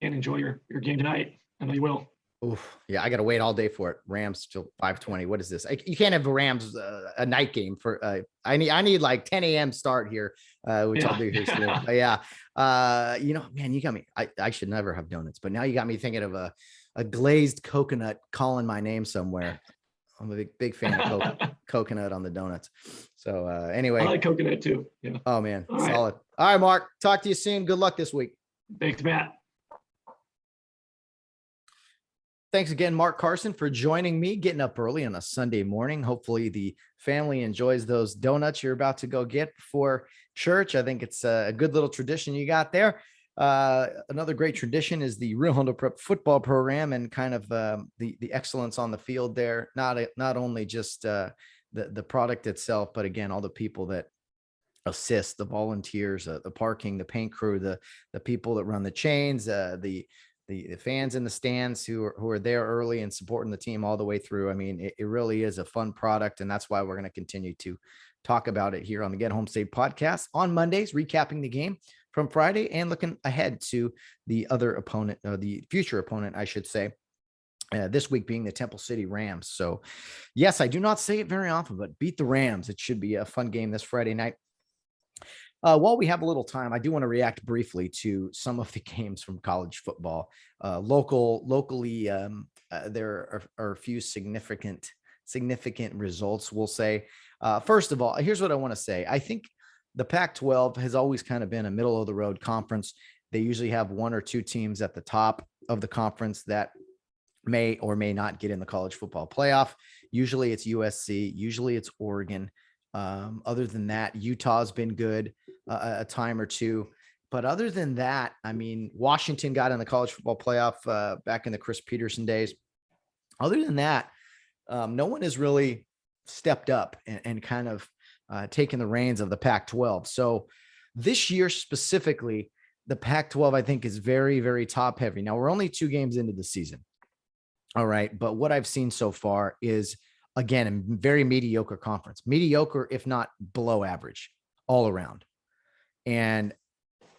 C: and enjoy your game tonight. I know you will.
B: Oof, yeah, I got to wait all day for it. Rams till 5:20. What is this? You can't have the Rams a night game for. I need like 10 a.m. start here, which I'll do here soon. You know, man, you got me. I should never have donuts, but now you got me thinking of a glazed coconut calling my name somewhere. I'm a big fan of coconut on the donuts. So anyway,
C: I like coconut too. Yeah.
B: Oh man, solid. All right, Mark. Talk to you soon. Good luck this week.
C: Thanks, Matt.
B: Thanks again, Mark Carson, for joining me, getting up early on a Sunday morning. Hopefully the family enjoys those donuts you're about to go get before church. I think it's a good little tradition you got there. Another great tradition is the Rio Hondo Prep football program, and kind of the excellence on the field there. Not only just the product itself, but again, all the people that assist, the volunteers, the parking, the paint crew, the people that run the chains, the fans in the stands who are there early and supporting the team all the way through. I mean, it really is a fun product, and that's why we're going to continue to talk about it here on the Get Home Safe podcast on Mondays, recapping the game from Friday and looking ahead to the other opponent, the future opponent, I should say, this week being the Temple City Rams. So yes, I do not say it very often, but beat the Rams. It should be a fun game this Friday night. While we have a little time, I do want to react briefly to some of the games from college football. Locally, there are a few significant results, we'll say. First of all, here's what I want to say. I think the Pac-12 has always kind of been a middle of the road conference. They usually have one or two teams at the top of the conference that may or may not get in the college football playoff. Usually it's USC, usually it's Oregon. Other than that, Utah's been good a time or two. But other than that, I mean, Washington got in the college football playoff back in the Chris Peterson days. Other than that, no one has really stepped up and kind of taken the reins of the Pac-12. So this year specifically, the Pac-12, I think, is very, very top heavy. Now, we're only 2 games into the season. All right. But what I've seen so far is, again, a very mediocre conference, mediocre, if not below average, all around. And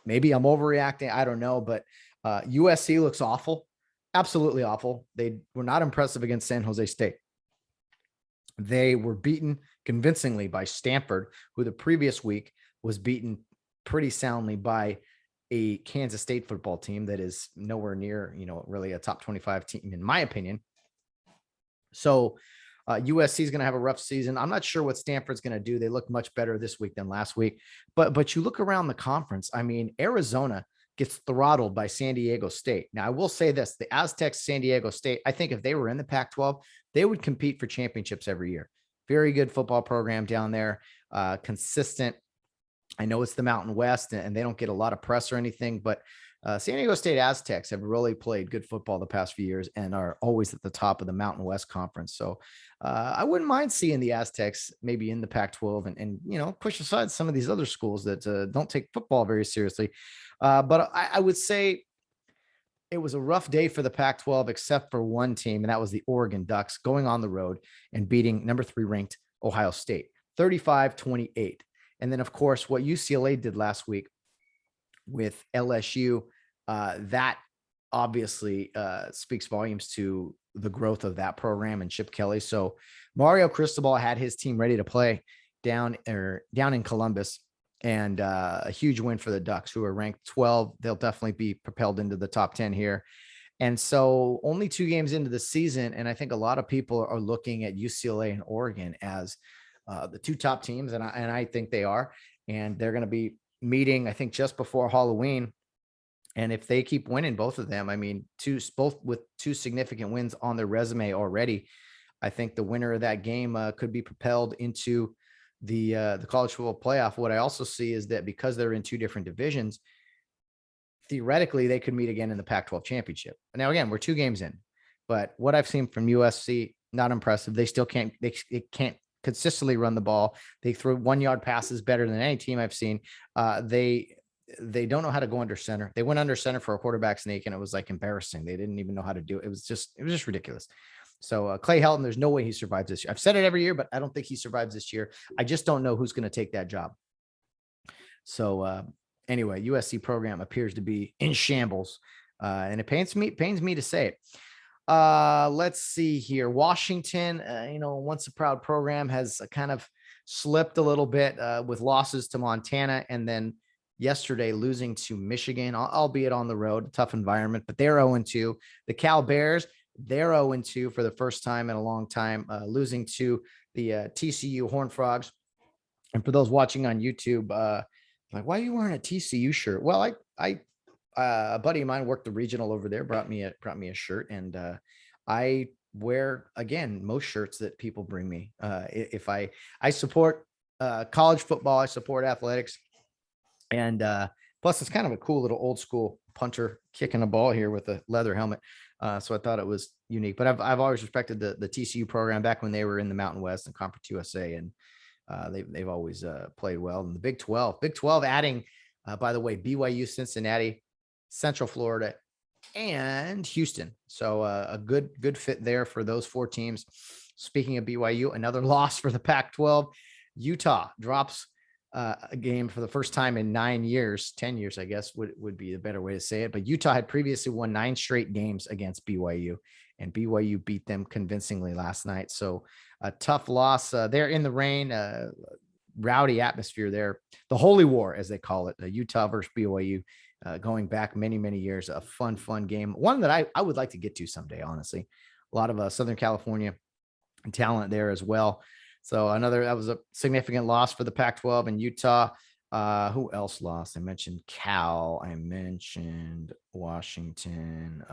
B: maybe I'm overreacting. I don't know. But USC looks awful. Absolutely awful. They were not impressive against San Jose State. They were beaten convincingly by Stanford, who the previous week was beaten pretty soundly by a Kansas State football team that is nowhere near, really a top 25 team, in my opinion. So USC is going to have a rough season. I'm not sure what Stanford's going to do. They look much better this week than last week, but you look around the conference. I mean, Arizona gets throttled by San Diego State. Now, I will say this, the Aztecs, San Diego State, I think if they were in the Pac-12, they would compete for championships every year. Very good football program down there, consistent. I know it's the Mountain West and they don't get a lot of press or anything, but San Diego State Aztecs have really played good football the past few years and are always at the top of the Mountain West Conference. So I wouldn't mind seeing the Aztecs maybe in the Pac-12 and push aside some of these other schools that don't take football very seriously. But I would say it was a rough day for the Pac-12, except for one team, and that was the Oregon Ducks going on the road and beating number 3 ranked Ohio State, 35-28. And then, of course, what UCLA did last week with LSU, that obviously speaks volumes to the growth of that program and Chip Kelly. So Mario Cristobal had his team ready to play down in Columbus, and a huge win for the Ducks, who are ranked 12. They'll definitely be propelled into the top 10 here. And so only 2 games into the season, and I think a lot of people are looking at UCLA and Oregon as the 2 top teams, and I think they are, and they're going to be meeting, I think, just before Halloween. And if they keep winning, both of them, I mean, both with 2 significant wins on their resume already, I think the winner of that game could be propelled into the college football playoff. What I also see is that because they're in 2 different divisions, theoretically they could meet again in the Pac-12 championship. Now, again, we're 2 games in, but what I've seen from USC, not impressive. They still can't consistently run the ball. They throw 1-yard passes better than any team I've seen. They don't know how to go under center. They went under center for a quarterback sneak, and it was like embarrassing. They didn't even know how to do it. It was just ridiculous. So Clay Helton, there's no way he survives this year. I've said it every year, but I don't think he survives this year. I just don't know who's going to take that job. So anyway, USC program appears to be in shambles, and it pains me to say it. Let's see here. Washington, once a proud program, has kind of slipped a little bit with losses to Montana, and then yesterday losing to Michigan, albeit on the road, a tough environment, but they're 0-2. The Cal Bears, they're 0-2 for the first time in a long time, losing to the TCU Horned Frogs. And for those watching on YouTube, like, why are you wearing a TCU shirt? Well, a buddy of mine worked the regional over there, brought me a shirt, and I wear, again, most shirts that people bring me. If I support college football, I support athletics, and plus it's kind of a cool little old school punter kicking a ball here with a leather helmet. So I thought it was unique. But I've always respected the TCU program back when they were in the Mountain West and Conference USA, and they've always played well. And the Big 12 adding, by the way, BYU, Cincinnati, Central Florida, and Houston. So a good fit there for those 4 teams. Speaking of BYU, another loss for the Pac-12. Utah drops a game for the first time in 10 years, I guess would be the better way to say it. But Utah had previously won 9 straight games against BYU, and BYU beat them convincingly last night. So a tough loss. They're in the rain. rowdy atmosphere there. The Holy War, as they call it, Utah versus BYU, going back many, many years. A fun game. One that I would like to get to someday, honestly. A lot of Southern California talent there as well. So that was a significant loss for the Pac-12 and Utah. Who else lost? I mentioned Cal. I mentioned Washington.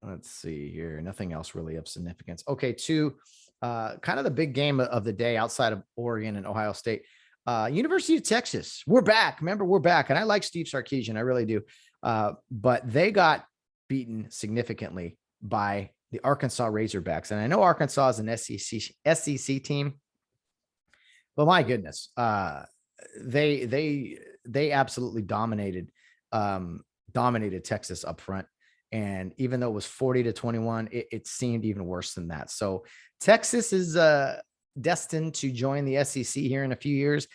B: Let's see here. Nothing else really of significance. Okay, kind of the big game of the day outside of Oregon and Ohio State. University of Texas. We're back. Remember, we're back. And I like Steve Sarkisian. I really do. But they got beaten significantly by the Arkansas Razorbacks. And I know Arkansas is an SEC team, but my goodness, they absolutely dominated Texas up front. And even though it was 40-21, it seemed even worse than that. So Texas is destined to join the SEC here in a few years.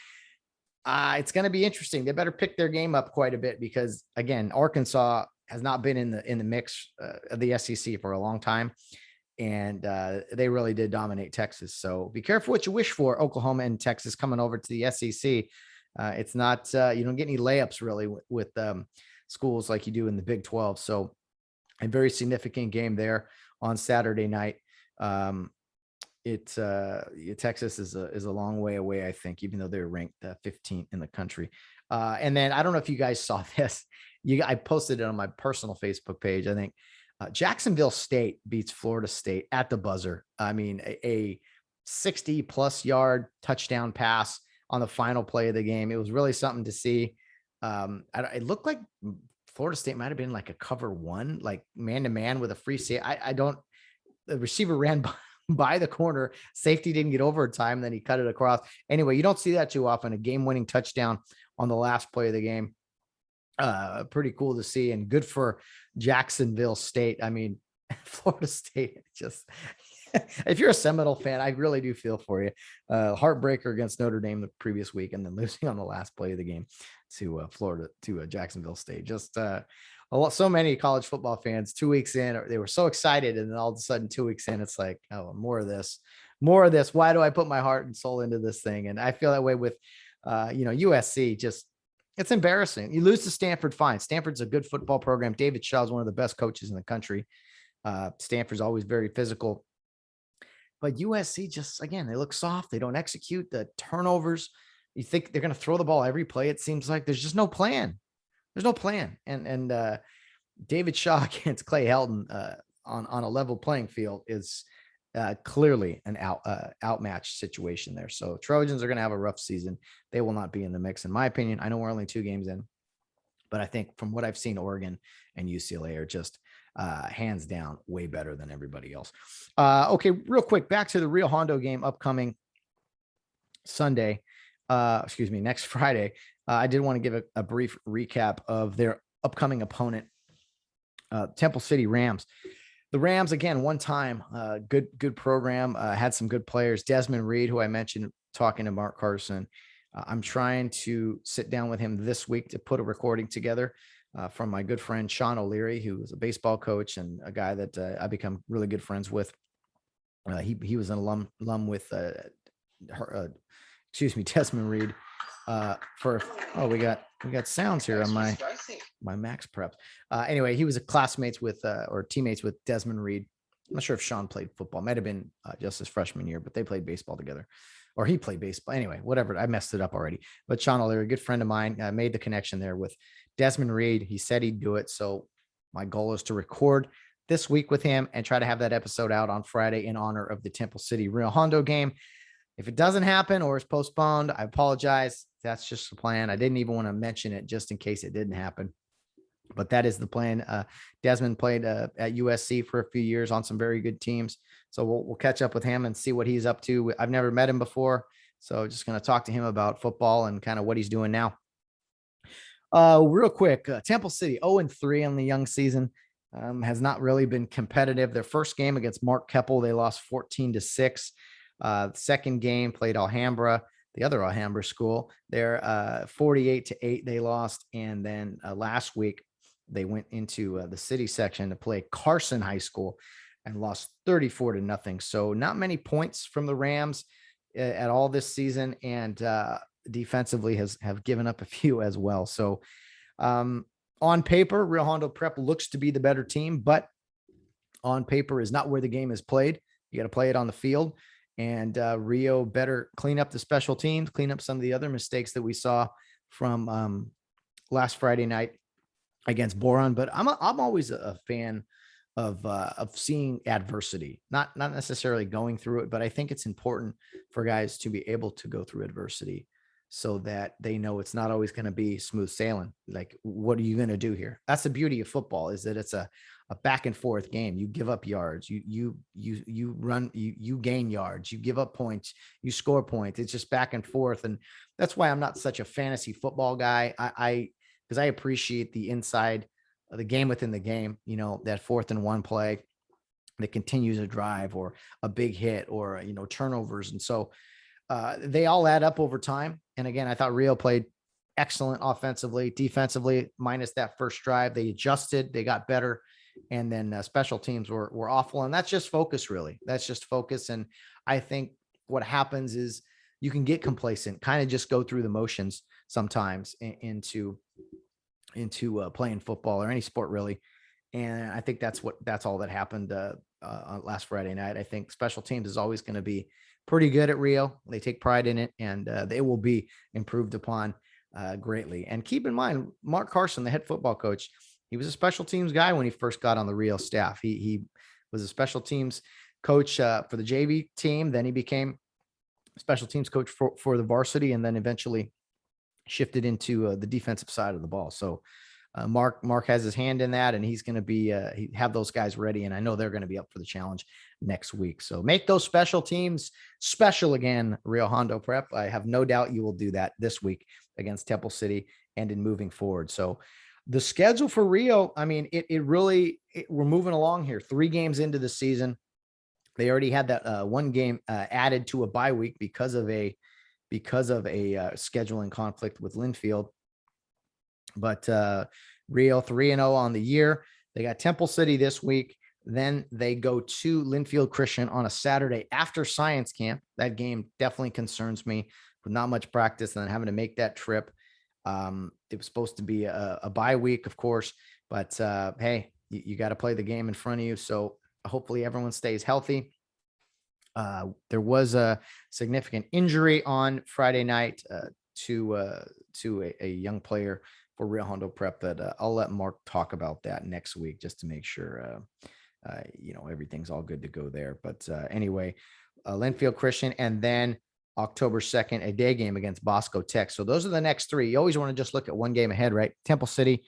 B: It's going to be interesting. They better pick their game up quite a bit because, again, Arkansas has not been in the mix of the SEC for a long time. And they really did dominate Texas. So be careful what you wish for, Oklahoma and Texas coming over to the SEC. It's not, you don't get any layups really with schools like you do in the Big 12. So a very significant game there on Saturday night. Texas is a long way away, I think, even though they're ranked 15th in the country. And then I don't know if you guys saw this. I posted it on my personal Facebook page. I think Jacksonville State beats Florida State at the buzzer. I mean, a 60+ yard touchdown pass on the final play of the game. It was really something to see. It looked like Florida State might have been like a cover one, like man-to-man with a free safety. The receiver ran by the corner. Safety didn't get over time. Then he cut it across. Anyway, you don't see that too often. A game-winning touchdown on the last play of the game. Pretty cool to see, and good for Jacksonville State. I mean, Florida State just, if you're a Seminole fan, I really do feel for you. Heartbreaker against Notre Dame the previous week, and then losing on the last play of the game to Jacksonville State. Just so many college football fans 2 weeks in, they were so excited, and then all of a sudden 2 weeks in, it's like, oh, more of this. Why do I put my heart and soul into this thing? And I feel that way with USC. Just, it's embarrassing. You lose to Stanford, fine. Stanford's a good football program. David Shaw is one of the best coaches in the country. Stanford's always very physical. But USC just, again, they look soft. They don't execute. The turnovers, you think they're going to throw the ball every play. It seems like there's just no plan. There's no plan. And David Shaw against Clay Helton on a level playing field is clearly an outmatched situation there. So Trojans are going to have a rough season. They will not be in the mix, in my opinion. I know we're only 2 games in, but I think from what I've seen, Oregon and UCLA are just hands down way better than everybody else. Okay, real quick, back to the Rio Hondo game upcoming next Friday. I did want to give a brief recap of their upcoming opponent, Temple City Rams. The Rams, again, one time, good program, had some good players. Desmond Reed, who I mentioned, talking to Mark Carson. I'm trying to sit down with him this week to put a recording together from my good friend Sean O'Leary, who was a baseball coach and a guy that I become really good friends with. He was an alum with Desmond Reed. We got sounds here on my Max Prep. Anyway, he was classmates with or teammates with Desmond Reed. I'm not sure if Sean played football. Might have been just his freshman year, but they played baseball together, or he played baseball. Anyway, whatever. I messed it up already. But Sean O'Leary, a good friend of mine, made the connection there with Desmond Reed. He said he'd do it. So my goal is to record this week with him and try to have that episode out on Friday in honor of the Temple City Rio Hondo game. If it doesn't happen or is postponed, I apologize. That's just the plan. I didn't even want to mention it just in case it didn't happen. But that is the plan. Desmond played at USC for a few years on some very good teams. So we'll catch up with him and see what he's up to. I've never met him before. So just going to talk to him about football and kind of what he's doing now. Real quick, Temple City 0-3 on the young season. Has not really been competitive. Their first game against Mark Keppel, they lost 14-6. The second game played Alhambra, the other Alhambra school. They're 48-8 they lost. And then last week they went into the city section to play Carson High School and lost 34-0. So not many points from the Rams. at all this season, and defensively have given up a few as well. So on paper, Rio Hondo Prep looks to be the better team, but on paper is not where the game is played. You got to play it on the field, and Rio better clean up the special teams, clean up some of the other mistakes that we saw from last Friday night against Boron. But I'm always a fan of seeing adversity, not necessarily going through it, but I think it's important for guys to be able to go through adversity so that they know it's not always going to be smooth sailing. Like, what are you going to do here? That's the beauty of football, is that it's a back and forth game. You give up yards, you run, you gain yards, you give up points, you score points. It's just back and forth. And that's why I'm not such a fantasy football guy. Because I appreciate the inside of the game within the game, that 4th and 1 play that continues a drive, or a big hit, or, turnovers. And so they all add up over time. And again, I thought Rio played excellent offensively, defensively, minus that first drive. They adjusted, they got better. And then special teams were awful. And that's just focus, really. That's just focus. And I think what happens is you can get complacent, kind of just go through the motions sometimes into playing football, or any sport, really. And I think that's all that happened last Friday night. I think special teams is always going to be pretty good at Rio. They take pride in it, and they will be improved upon greatly. And keep in mind, Mark Carson, the head football coach, he was a special teams guy when he first got on the Rio staff. He was a special teams coach for the JV team. Then he became special teams coach for the varsity, and then eventually shifted into the defensive side of the ball. So Mark has his hand in that, and he's going to be have those guys ready. And I know they're going to be up for the challenge next week. So make those special teams special again, Rio Hondo Prep. I have no doubt you will do that this week against Temple City and in moving forward. So the schedule for Rio, I mean, we're moving along here. 3 games into the season. They already had that 1 game added to a bye week because of a scheduling conflict with Linfield. But Rio 3-0 on the year. They got Temple City this week. Then they go to Linfield Christian on a Saturday after science camp. That game definitely concerns me, with not much practice and then having to make that trip. It was supposed to be a bye week, of course, but hey, you got to play the game in front of you. So hopefully everyone stays healthy. There was a significant injury on Friday night to a young player for Rio Hondo Prep that I'll let Mark talk about that next week, just to make sure everything's all good to go there. But anyway, Linfield Christian, and then October 2nd, a day game against Bosco Tech. So those are the next 3. You always want to just look at one game ahead, right? Temple City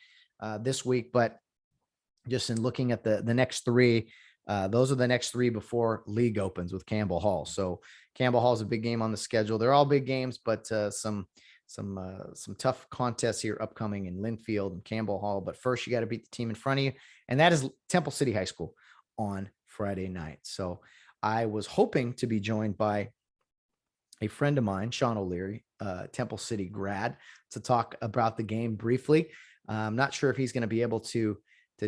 B: this week, but just in looking at the next 3, those are the next 3 before league opens with Campbell Hall. So Campbell Hall is a big game on the schedule. They're all big games, but some tough contests here upcoming in Linfield and Campbell Hall. But first, you got to beat the team in front of you, and that is Temple City High School on Friday night. So I was hoping to be joined by a friend of mine, Sean O'Leary, Temple City grad, to talk about the game briefly. I'm not sure if he's going to be able to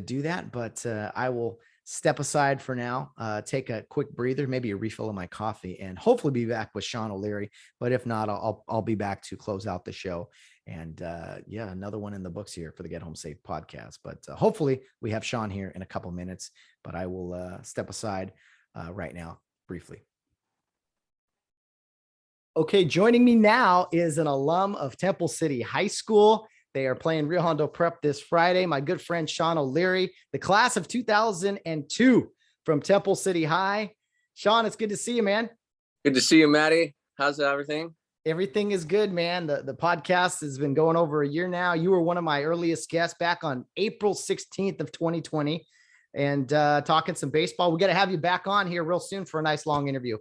B: do that, but I will step aside for now, take a quick breather, maybe a refill of my coffee, and hopefully be back with Sean O'Leary. But if not, I'll be back to close out the show. And another one in the books here for the Get Home Safe podcast. But hopefully we have Sean here in a couple minutes, but I will step aside right now briefly. Okay, joining me now is an alum of Temple City High School. They are playing Rio Hondo Prep this Friday. My good friend, Sean O'Leary, the class of 2002 from Temple City High. Sean, it's good to see you, man.
D: Good to see you, Maddie. How's everything?
B: Everything is good, man. The podcast has been going over a year now. You were one of my earliest guests back on April 16th of 2020 and talking some baseball. We got to have you back on here real soon for a nice long interview.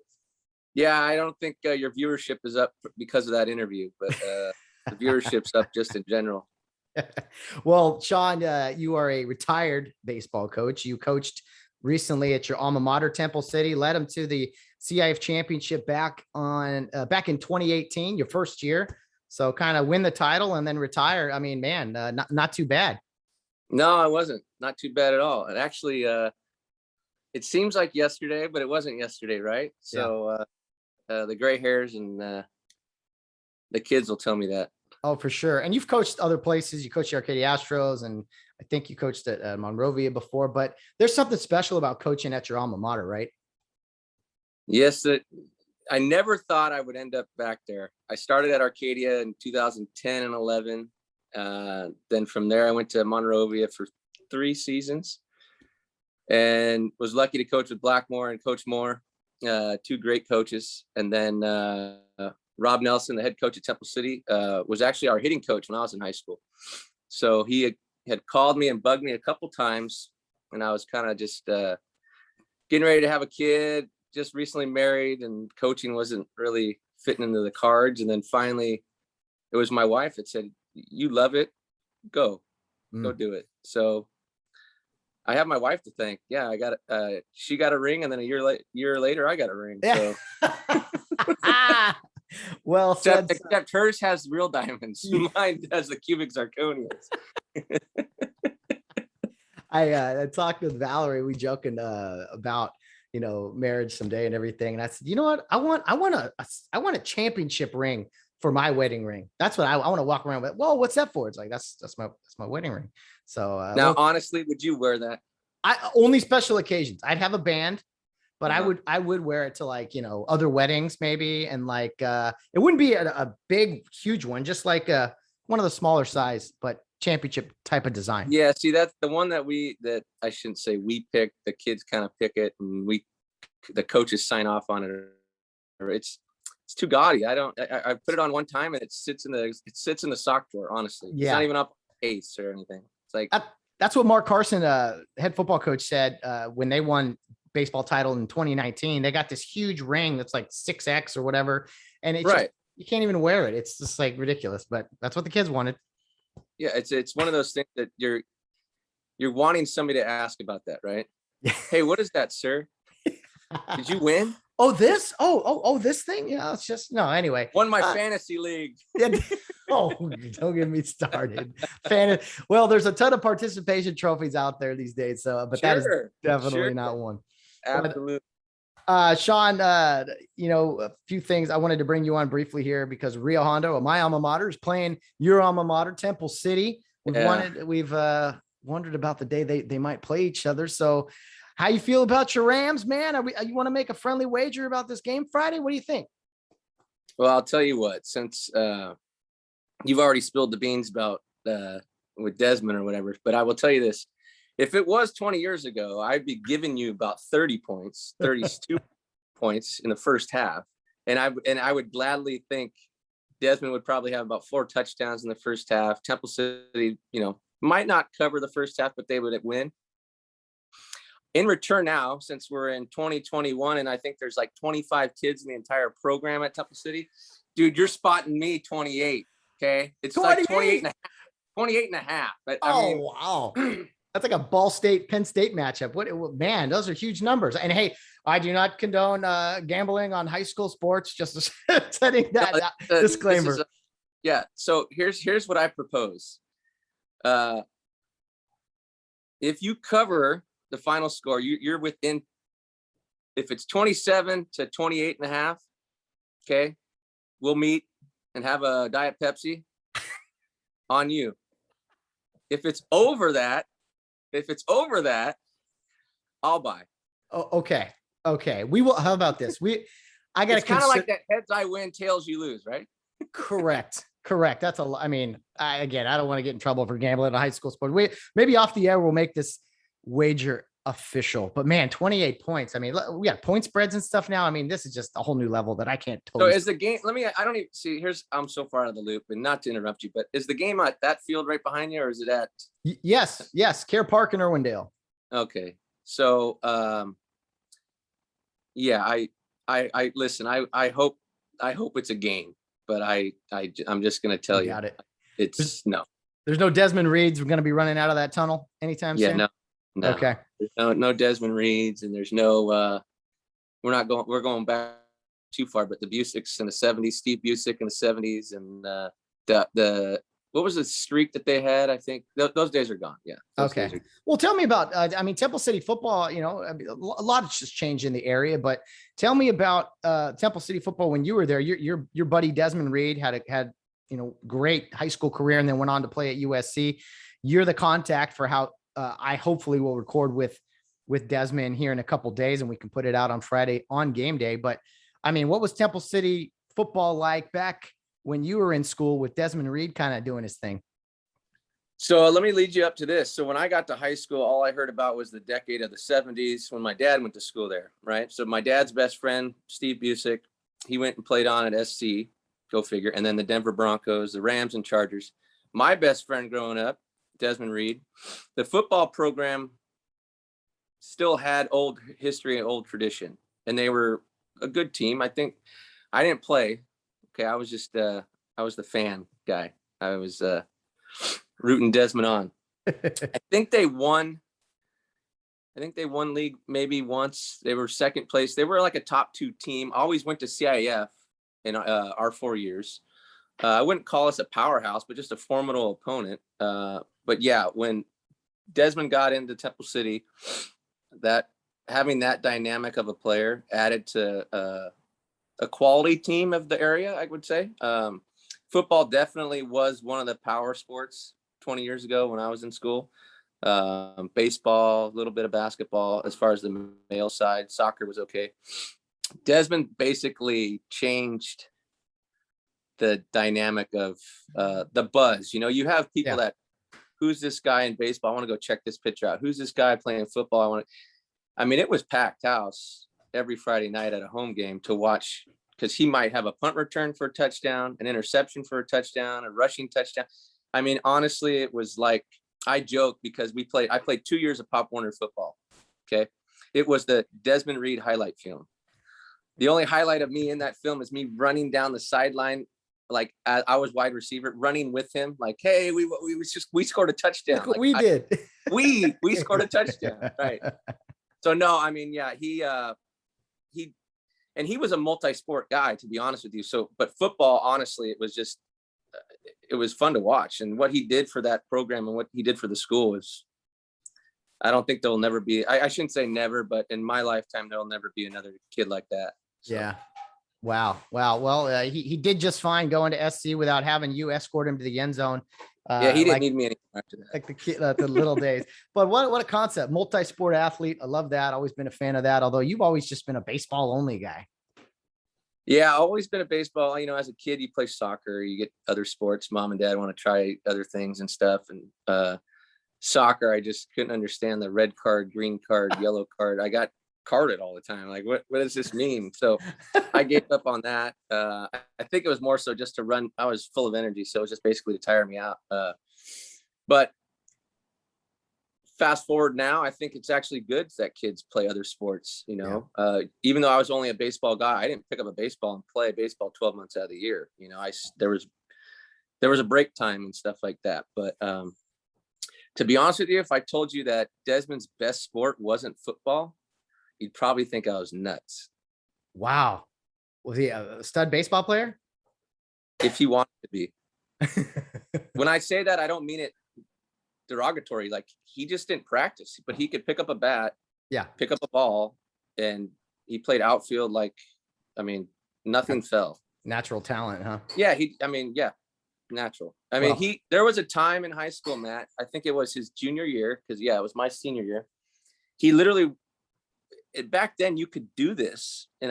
D: Yeah, I don't think your viewership is up because of that interview, but the viewership's up just in general.
B: Well, Sean, you are a retired baseball coach. You coached recently at your alma mater, Temple City, led them to the CIF championship back in 2018, your first year. So kind of win the title and then retire. I mean, man, not too bad.
D: No, I wasn't. Not too bad at all. And actually, it seems like yesterday, but it wasn't yesterday, right? So the gray hairs and the kids will tell me that.
B: Oh, for sure. And you've coached other places. You coached the Arcadia Astros, and I think you coached at Monrovia before, but there's something special about coaching at your alma mater, right?
D: Yes. I never thought I would end up back there. I started at Arcadia in 2010 and 11. Then from there, I went to Monrovia for 3 seasons and was lucky to coach with Blackmore and Coach Moore, 2 great coaches. And then Rob Nelson, the head coach at Temple City, was actually our hitting coach when I was in high school. So he had called me and bugged me a couple times, and I was kind of just getting ready to have a kid, just recently married, and coaching wasn't really fitting into the cards. And then finally, it was my wife that said, "You love it, go do it." So I have my wife to thank. Yeah, I got she got a ring, and then a year later, I got a ring. So.
B: Well said.
D: Except hers has real diamonds. Mine has the cubic zirconians.
B: I talked with Valerie. We joking about marriage someday and everything. And I said, you know what? I want a championship ring for my wedding ring. That's what I want to walk around with. Whoa, what's that for? It's like that's my wedding ring. So
D: now, honestly, would you wear that?
B: I only special occasions. I'd have a band. But I would wear it to like, other weddings maybe. And like, it wouldn't be a big, huge one, just like one of the smaller size, but championship type of design.
D: Yeah. See, that's the one that I shouldn't say we pick, the kids kind of pick it and the coaches sign off on it. Or it's too gaudy. I put it on one time and it sits in the sock drawer. Honestly, It's not even up ace or anything. It's like,
B: that's what Mark Carson, head football coach, said when they won baseball title in 2019. They got this huge ring that's like 6X or whatever, and you can't even wear it. It's just like ridiculous, but that's what the kids wanted.
D: Yeah, it's one of those things that you're wanting somebody to ask about that, right? Hey, what is that, sir? Did you win?
B: Oh, this? Oh, this thing? Yeah, it's just no. Anyway,
D: won my fantasy league.
B: Oh, don't get me started. Well, there's a ton of participation trophies out there these days, so but that is definitely not one.
D: Absolutely.
B: Sean, a few things I wanted to bring you on briefly here because Rio Hondo, my alma mater, is playing your alma mater, Temple City. We've wondered about the day they might play each other. So how you feel about your Rams, man? You want to make a friendly wager about this game Friday? What do you think?
D: Well, I'll tell you what, since you've already spilled the beans about with Desmond or whatever, but I will tell you this. If it was 20 years ago, I'd be giving you about 30 points, 32 points in the first half. And I would gladly think Desmond would probably have about 4 touchdowns in the first half. Temple City, might not cover the first half, but they would win. In return now, since we're in 2021, and I think there's like 25 kids in the entire program at Temple City, dude, you're spotting me 28. Okay. It's 28. Like 28 and a half. But
B: wow. That's like a Ball State, Penn State matchup. Man, those are huge numbers. And hey, I do not condone gambling on high school sports. Just setting that disclaimer.
D: So here's what I propose. If you cover the final score, you're within. If it's 27 to 28 and a half, okay, we'll meet and have a Diet Pepsi on you. If it's over that, I'll buy.
B: Oh, okay. We will. How about this? I got to.
D: It's kind of like that heads I win, tails you lose, right?
B: Correct. That's I don't want to get in trouble for gambling in a high school sport. Maybe off the air we'll make this wager official. But man, 28 points. We got point spreads and stuff now. This is just a whole new level that I can't totally.
D: So is the game? I don't even see. I'm so far out of the loop, and not to interrupt you, but is the game at that field right behind you, or is it at?
B: Yes, Care Park in Irwindale.
D: Okay, so I listen. I hope it's a game, but I'm just gonna tell you,
B: There's no Desmond Reeds. We're gonna be running out of that tunnel anytime soon.
D: No.
B: Okay.
D: There's no Desmond Reeds, and there's no. We're going back too far, but the Busicks in the 70s, Steve Busick in the 70s, and what was the streak that they had? I think those days are gone. Yeah.
B: Okay. Well, tell me about, I mean, Temple City football, you know, I mean, a lot has just changed in the area, but tell me about Temple City football when you were there. Your buddy Desmond Reed had, you know, great high school career and then went on to play at USC. You're the contact for how I hopefully will record with Desmond here in a couple of days and we can put it out on Friday on game day. But I mean, what was Temple City football like back when you were in school with Desmond Reed kind of doing his thing?
D: So let me lead you up to this. So when I got to high school, all I heard about was the decade of the 70s when my dad went to school there, right? So my dad's best friend, Steve Busick, he went and played on at SC, go figure, and then the Denver Broncos, the Rams and Chargers. My best friend growing up, Desmond Reed, the football program still had old history and old tradition, and they were a good team. I think I didn't play. Okay, I was just I was the fan guy. I was rooting Desmond on. I think they won league maybe once. They were second place. They were like a top 2 team. Always went to CIF in our 4 years. I wouldn't call us a powerhouse, but just a formidable opponent. But yeah, when Desmond got into Temple City, that having that dynamic of a player added to a quality team of the area, I would say. Football definitely was one of the power sports 20 years ago when I was in school. Baseball, a little bit of basketball as far as the male side. Soccer was okay. Desmond basically changed the dynamic of the buzz. You know, you have people that, who's this guy in baseball? I want to go check this pitcher out. Who's this guy playing football? I mean, it was packed house every Friday night at a home game to watch, because he might have a punt return for a touchdown, an interception for a touchdown, a rushing touchdown. I mean, honestly, it was like, I joke because I played 2 years of Pop Warner football. Okay. It was the Desmond Reed highlight film. The only highlight of me in that film is me running down the sideline. Like I was wide receiver running with him. Like, hey, we scored a touchdown.
B: Look what
D: like,
B: we did.
D: We scored a touchdown. Right. So no, I mean, yeah, he was a multi-sport guy, to be honest with you. So, but football, honestly, it was just, it was fun to watch. And what he did for that program and what he did for the school is, I don't think there'll never be, I shouldn't say never, but in my lifetime, there'll never be another kid like that. So.
B: Yeah. Wow. Well, he did just fine going to SC without having you escort him to the end zone.
D: Yeah, he didn't need me anymore after that.
B: Like the kid, the little days. But what a concept. Multi-sport athlete. I love that. Always been a fan of that. Although you've always just been a baseball only guy.
D: Yeah, always been a baseball. You know, as a kid, you play soccer, you get other sports. Mom and dad want to try other things and stuff. And soccer, I just couldn't understand the red card, green card, yellow card. I got carded all the time. Like, what does this mean? So I gave up on that. I think it was more so just to run. I was full of energy, so it was just basically to tire me out. But fast forward now, I think it's actually good that kids play other sports. You know, even though I was only a baseball guy, I didn't pick up a baseball and play baseball 12 months out of the year. You know, there was a break time and stuff like that. But to be honest with you, if I told you that Desmond's best sport wasn't football, you'd probably think I was nuts.
B: Wow. Was he a stud baseball player?
D: If he wanted to be. When I say that, I don't mean it derogatory. Like, he just didn't practice, but he could pick up a bat, pick up a ball, and he played outfield. Like, I mean, nothing fell.
B: Natural talent, huh?
D: Yeah. Natural. I mean, there was a time in high school, Matt, I think it was his junior year, because it was my senior year. He literally, back then you could do this, and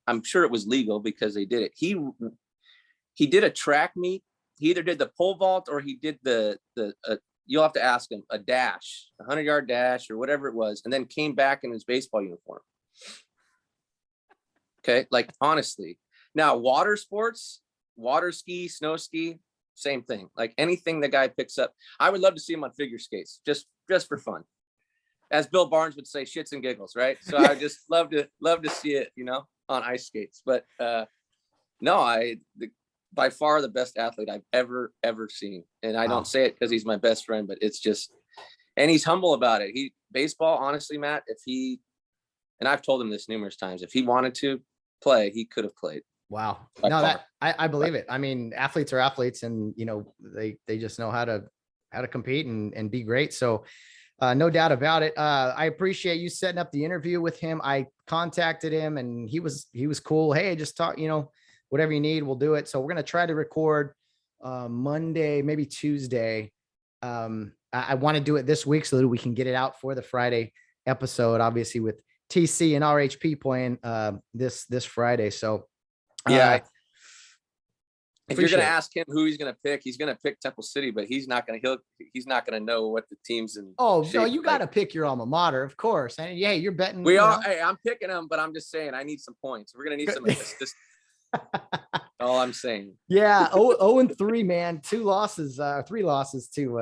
D: I'm sure it was legal because they did it. He did a track meet. He either did the pole vault or he did you'll have to ask him, a dash, 100-yard dash or whatever it was, and then came back in his baseball uniform. Okay, like, honestly. Now, water sports, water ski, snow ski, same thing. Like, anything the guy picks up. I would love to see him on figure skates, just for fun. As Bill Barnes would say, shits and giggles, right? So I just love to see it, you know, on ice skates. But no, by far the best athlete I've ever seen. And I don't say it because he's my best friend, but it's just, and he's humble about it. Baseball, honestly, Matt, and I've told him this numerous times, if he wanted to play, he could have played.
B: Wow.
D: by
B: No,
D: far.
B: that I believe it. I mean, athletes are athletes, and they just know how to compete and be great. So no doubt about it. I appreciate you setting up the interview with him. I contacted him and he was cool. Hey, just talk, whatever you need, we'll do it. So we're going to try to record Monday, maybe Tuesday. I want to do it this week so that we can get it out for the Friday episode, obviously with TC and RHP playing this Friday. So
D: Yeah. If you're going to
B: appreciate it.
D: ask him who he's going to pick Temple City, but he's not going to know what the teams in.
B: Oh, no,
D: shape
B: you got to pick your alma mater, of course. And yeah, you're betting.
D: We are. Hey, I'm picking them, but I'm just saying I need some points. We're going to need some assistance. All I'm saying.
B: Yeah. 0-3, man. 3 losses to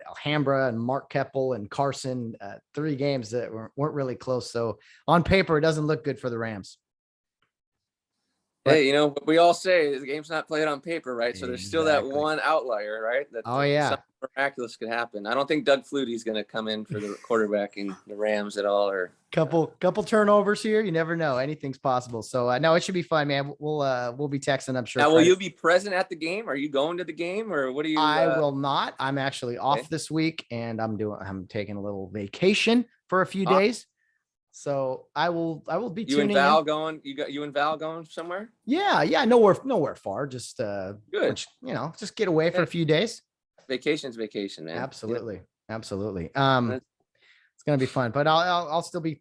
B: Alhambra and Mark Keppel and Carson. 3 games that weren't really close. So on paper, it doesn't look good for the Rams.
D: Hey, what we all say, the game's not played on paper, right? So there's still that one outlier, right? That something miraculous could happen. I don't think Doug Flutie's going to come in for the quarterback in the Rams at all, or
B: couple turnovers here. You never know. Anything's possible. So no, it should be fun, man. We'll be texting, I'm sure.
D: Now, will you be present at the game? Are you going to the game, or what are you?
B: I will not. I'm actually off this week, and I'm taking a little vacation for a few days. So I will be
D: you
B: tuning
D: and Val
B: in.
D: going. You and Val going somewhere?
B: Yeah. Nowhere far. Just
D: good.
B: Just get away for a few days.
D: Vacation's vacation, man.
B: Absolutely. It's gonna be fun. But I'll still be.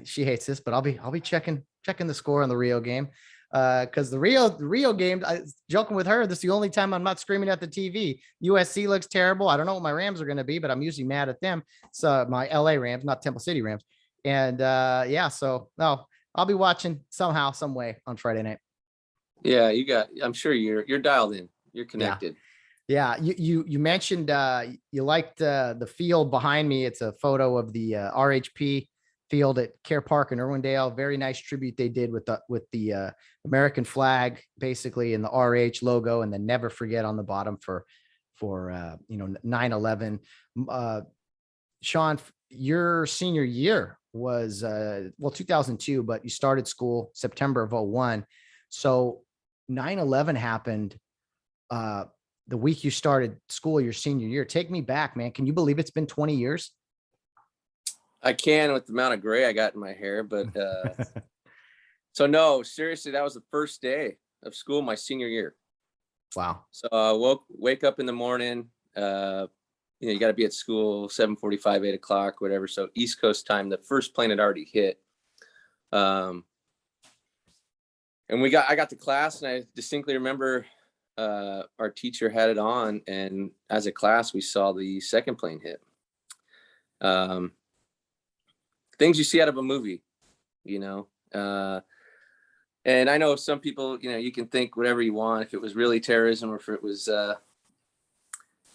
B: She hates this, but I'll be checking the score on the Rio game. Because the Rio game, I was joking with her. This is the only time I'm not screaming at the TV. USC looks terrible. I don't know what my Rams are going to be, but I'm usually mad at them. So my LA Rams, not Temple City Rams. And so no, I'll be watching somehow, some way on Friday night.
D: Yeah, I'm sure you're dialed in. You're connected.
B: Yeah. You mentioned you liked the field behind me. It's a photo of the RHP field at Care Park in Irwindale. Very nice tribute they did with the American flag, basically, in the RH logo, and then never forget on the bottom for 9/11. Sean, your senior year was 2002, but you started school September of 01. So 9/11 happened the week you started school, your senior year. Take me back, man. Can you believe it's been 20 years?
D: I can, with the amount of gray I got in my hair, but so no, seriously, that was the first day of school my senior year.
B: Wow.
D: So wake up in the morning, you got to be at school 7:45, 8 o'clock, whatever. So East Coast time, the first plane had already hit. And I got to class, and I distinctly remember our teacher had it on, and as a class, we saw the second plane hit. Things you see out of a movie, and I know some people, you can think whatever you want, if it was really terrorism or if it was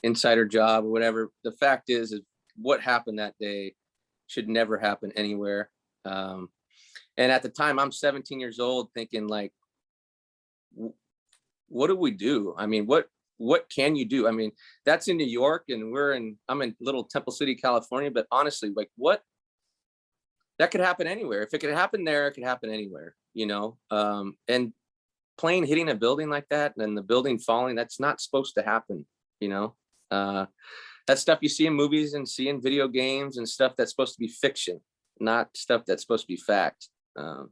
D: insider job or whatever. The fact is what happened that day should never happen anywhere. And at the time, I'm 17 years old, thinking like, what do we do? I mean, what can you do? I mean, that's in New York, and I'm in little Temple City, California, but honestly, like, that could happen anywhere. If it could happen there, it could happen anywhere, and plane hitting a building like that and then the building falling, that's not supposed to happen. That's stuff you see in movies and see in video games and stuff that's supposed to be fiction, not stuff that's supposed to be fact. How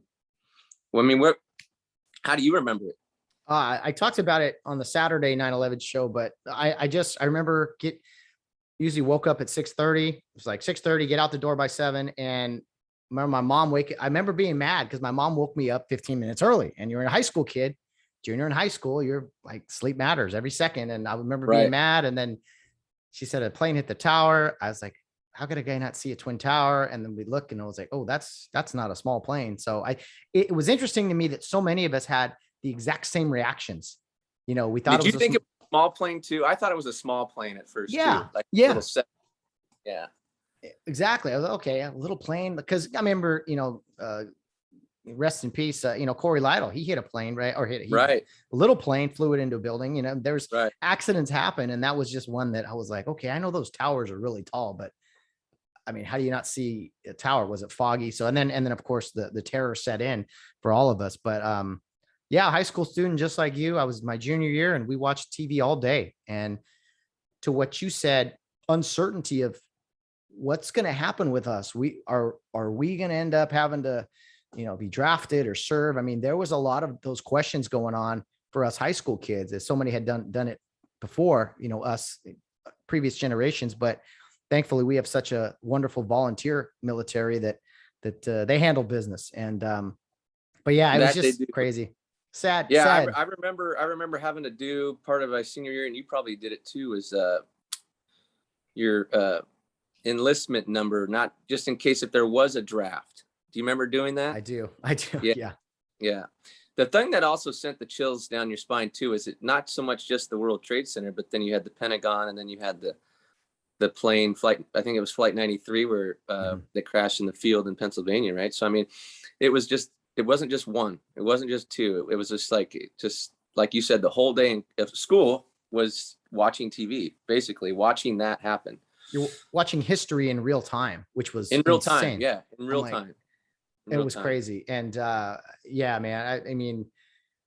D: do you remember it?
B: I talked about it on the Saturday 9/11 show, but I remember usually woke up at 6:30. It was like 6:30, get out the door by 7. And remember my mom I remember being mad because my mom woke me up 15 minutes early, and you're a high school kid, junior in high school, you're like, sleep matters every second. And I remember being mad. And then she said a plane hit the tower. I was like, how could a guy not see a twin tower? And then we look, and I was like, oh, that's not a small plane. So it was interesting to me that so many of us had the exact same reactions. We thought
D: Did you think it was a small plane too? I thought it was a small plane at first.
B: Yeah.
D: Too, like
B: yeah.
D: Little set. Yeah.
B: Exactly. I was like, okay, a little plane, because I remember, rest in peace, Corey Lytle, he hit a plane, right? Or a little plane, flew it into a building. There's accidents happen. And that was just one that I was like, okay, I know those towers are really tall, but I mean, how do you not see a tower? Was it foggy? So, and then of course the terror set in for all of us. But Yeah, high school student, just like you. I was my junior year and we watched TV all day. And to what you said, uncertainty of what's going to happen with us. Are we going to end up having to, be drafted or serve? I mean, there was a lot of those questions going on for us high school kids, as so many had done it before, us previous generations. But thankfully we have such a wonderful volunteer military that they handle business. And but yeah, it was just crazy. Sad.
D: Yeah,
B: sad.
D: I remember having to do part of my senior year, and you probably did it too, is your enlistment number, not just in case if there was a draft. Do you remember doing that?
B: I do.
D: Yeah. The thing that also sent the chills down your spine too is it not so much just the World Trade Center, but then you had the Pentagon, and then you had the plane flight. I think it was Flight 93 where they crashed in the field in Pennsylvania, right? So I mean, it wasn't just one, it wasn't just two. It was just like you said, the whole day of school was watching TV, basically watching that happen.
B: You're watching history in real time, which was
D: in real
B: insane.
D: time. Yeah, in real time.
B: It was crazy. And yeah, man, I mean,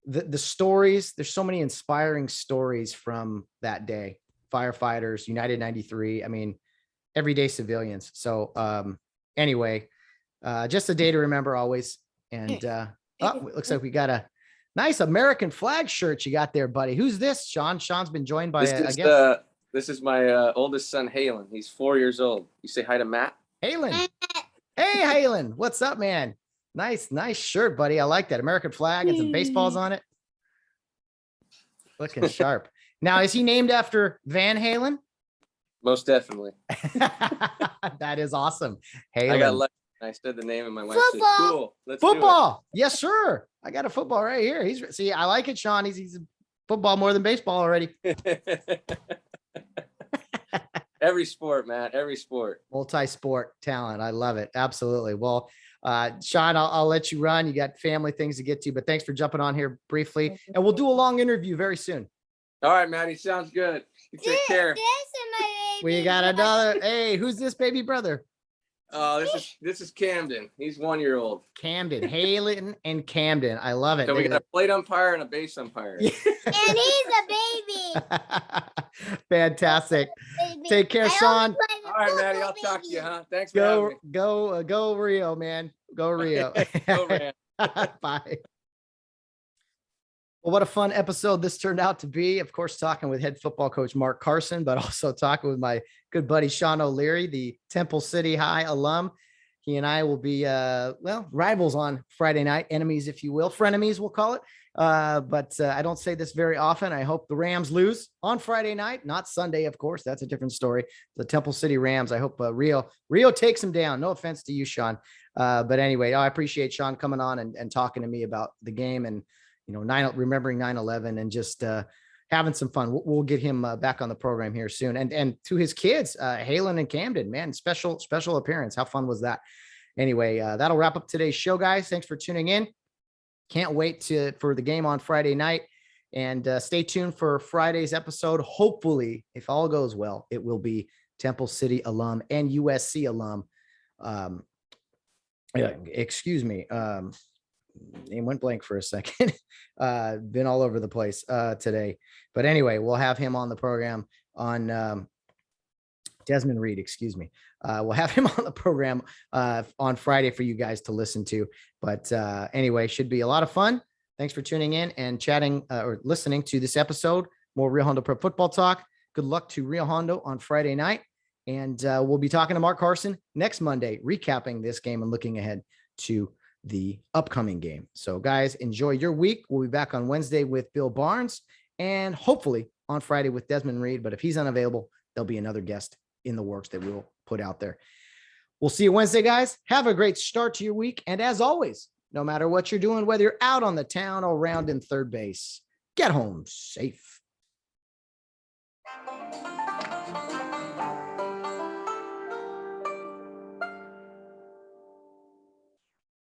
B: the stories, there's so many inspiring stories from that day. Firefighters, United 93, I mean, everyday civilians. So anyway, just a day to remember always. And it looks like we got a nice American flag shirt you got there, buddy. Who's this, Sean? Sean's been joined by
D: this is my oldest son, Halen. He's 4 years old. You say hi to Matt?
B: Halen. Hey, Halen. What's up, man? Nice shirt, buddy. I like that. American flag and some baseballs on it. Looking sharp. Now, is he named after Van Halen?
D: Most definitely.
B: That is awesome. Halen.
D: I got lucky. I said the name, and my wife said, "Cool, let's
B: football." Do it. Yes, sir. I got a football right here. See, I like it, Sean. He's football more than baseball already.
D: Every sport, man. Every sport.
B: Multi-sport talent. I love it. Absolutely. Well, Sean, I'll let you run. You got family things to get to, but thanks for jumping on here briefly. And we'll do a long interview very soon.
D: All right, Maddie. Sounds good. You take care.
B: We got another. Hey, who's this baby brother?
D: Oh, this is Camden. He's 1 year old.
B: Camden, Halen and Camden. I love it.
D: So we got a plate umpire and a base umpire.
E: And he's a baby.
B: Fantastic. Baby. Take care, Sean.
D: All right, Maddie. I'll talk to you, huh? Thanks for having me.
B: Go Rio, man. Go Rio.
D: Go, man.
B: Bye. Well, what a fun episode this turned out to be. Of course, talking with head football coach Mark Carson, but also talking with my good buddy Sean O'Leary, the Temple City High alum. He and I will be, rivals on Friday night, enemies, if you will, frenemies, we'll call it. But I don't say this very often. I hope the Rams lose on Friday night, not Sunday, of course. That's a different story. The Temple City Rams. I hope Rio takes them down. No offense to you, Sean. But anyway, I appreciate Sean coming on and talking to me about the game and, remembering 9/11 and just having some fun. We'll get him back on the program here soon. And to his kids, Halen and Camden, man, special appearance. How fun was that? Anyway, that'll wrap up today's show, guys. Thanks for tuning in. Can't wait for the game on Friday night, and stay tuned for Friday's episode. Hopefully, if all goes well, it will be Temple City alum and USC alum. Excuse me. Name went blank for a second. Been all over the place today, but anyway, we'll have him on the program on Desmond Reed. Excuse me. We'll have him on the program on Friday for you guys to listen to. But anyway, should be a lot of fun. Thanks for tuning in and chatting or listening to this episode. More Rio Hondo Prep football talk. Good luck to Rio Hondo on Friday night. And we'll be talking to Mark Carson next Monday, recapping this game and looking ahead to the upcoming game. So guys, enjoy your week. We'll be back on Wednesday with Bill Barnes and hopefully on Friday with Desmond Reed. But if he's unavailable, there'll be another guest in the works that we'll put out there. We'll see you Wednesday, guys. Have a great start to your week. And as always, no matter what you're doing, whether you're out on the town or around in third base, get home safe.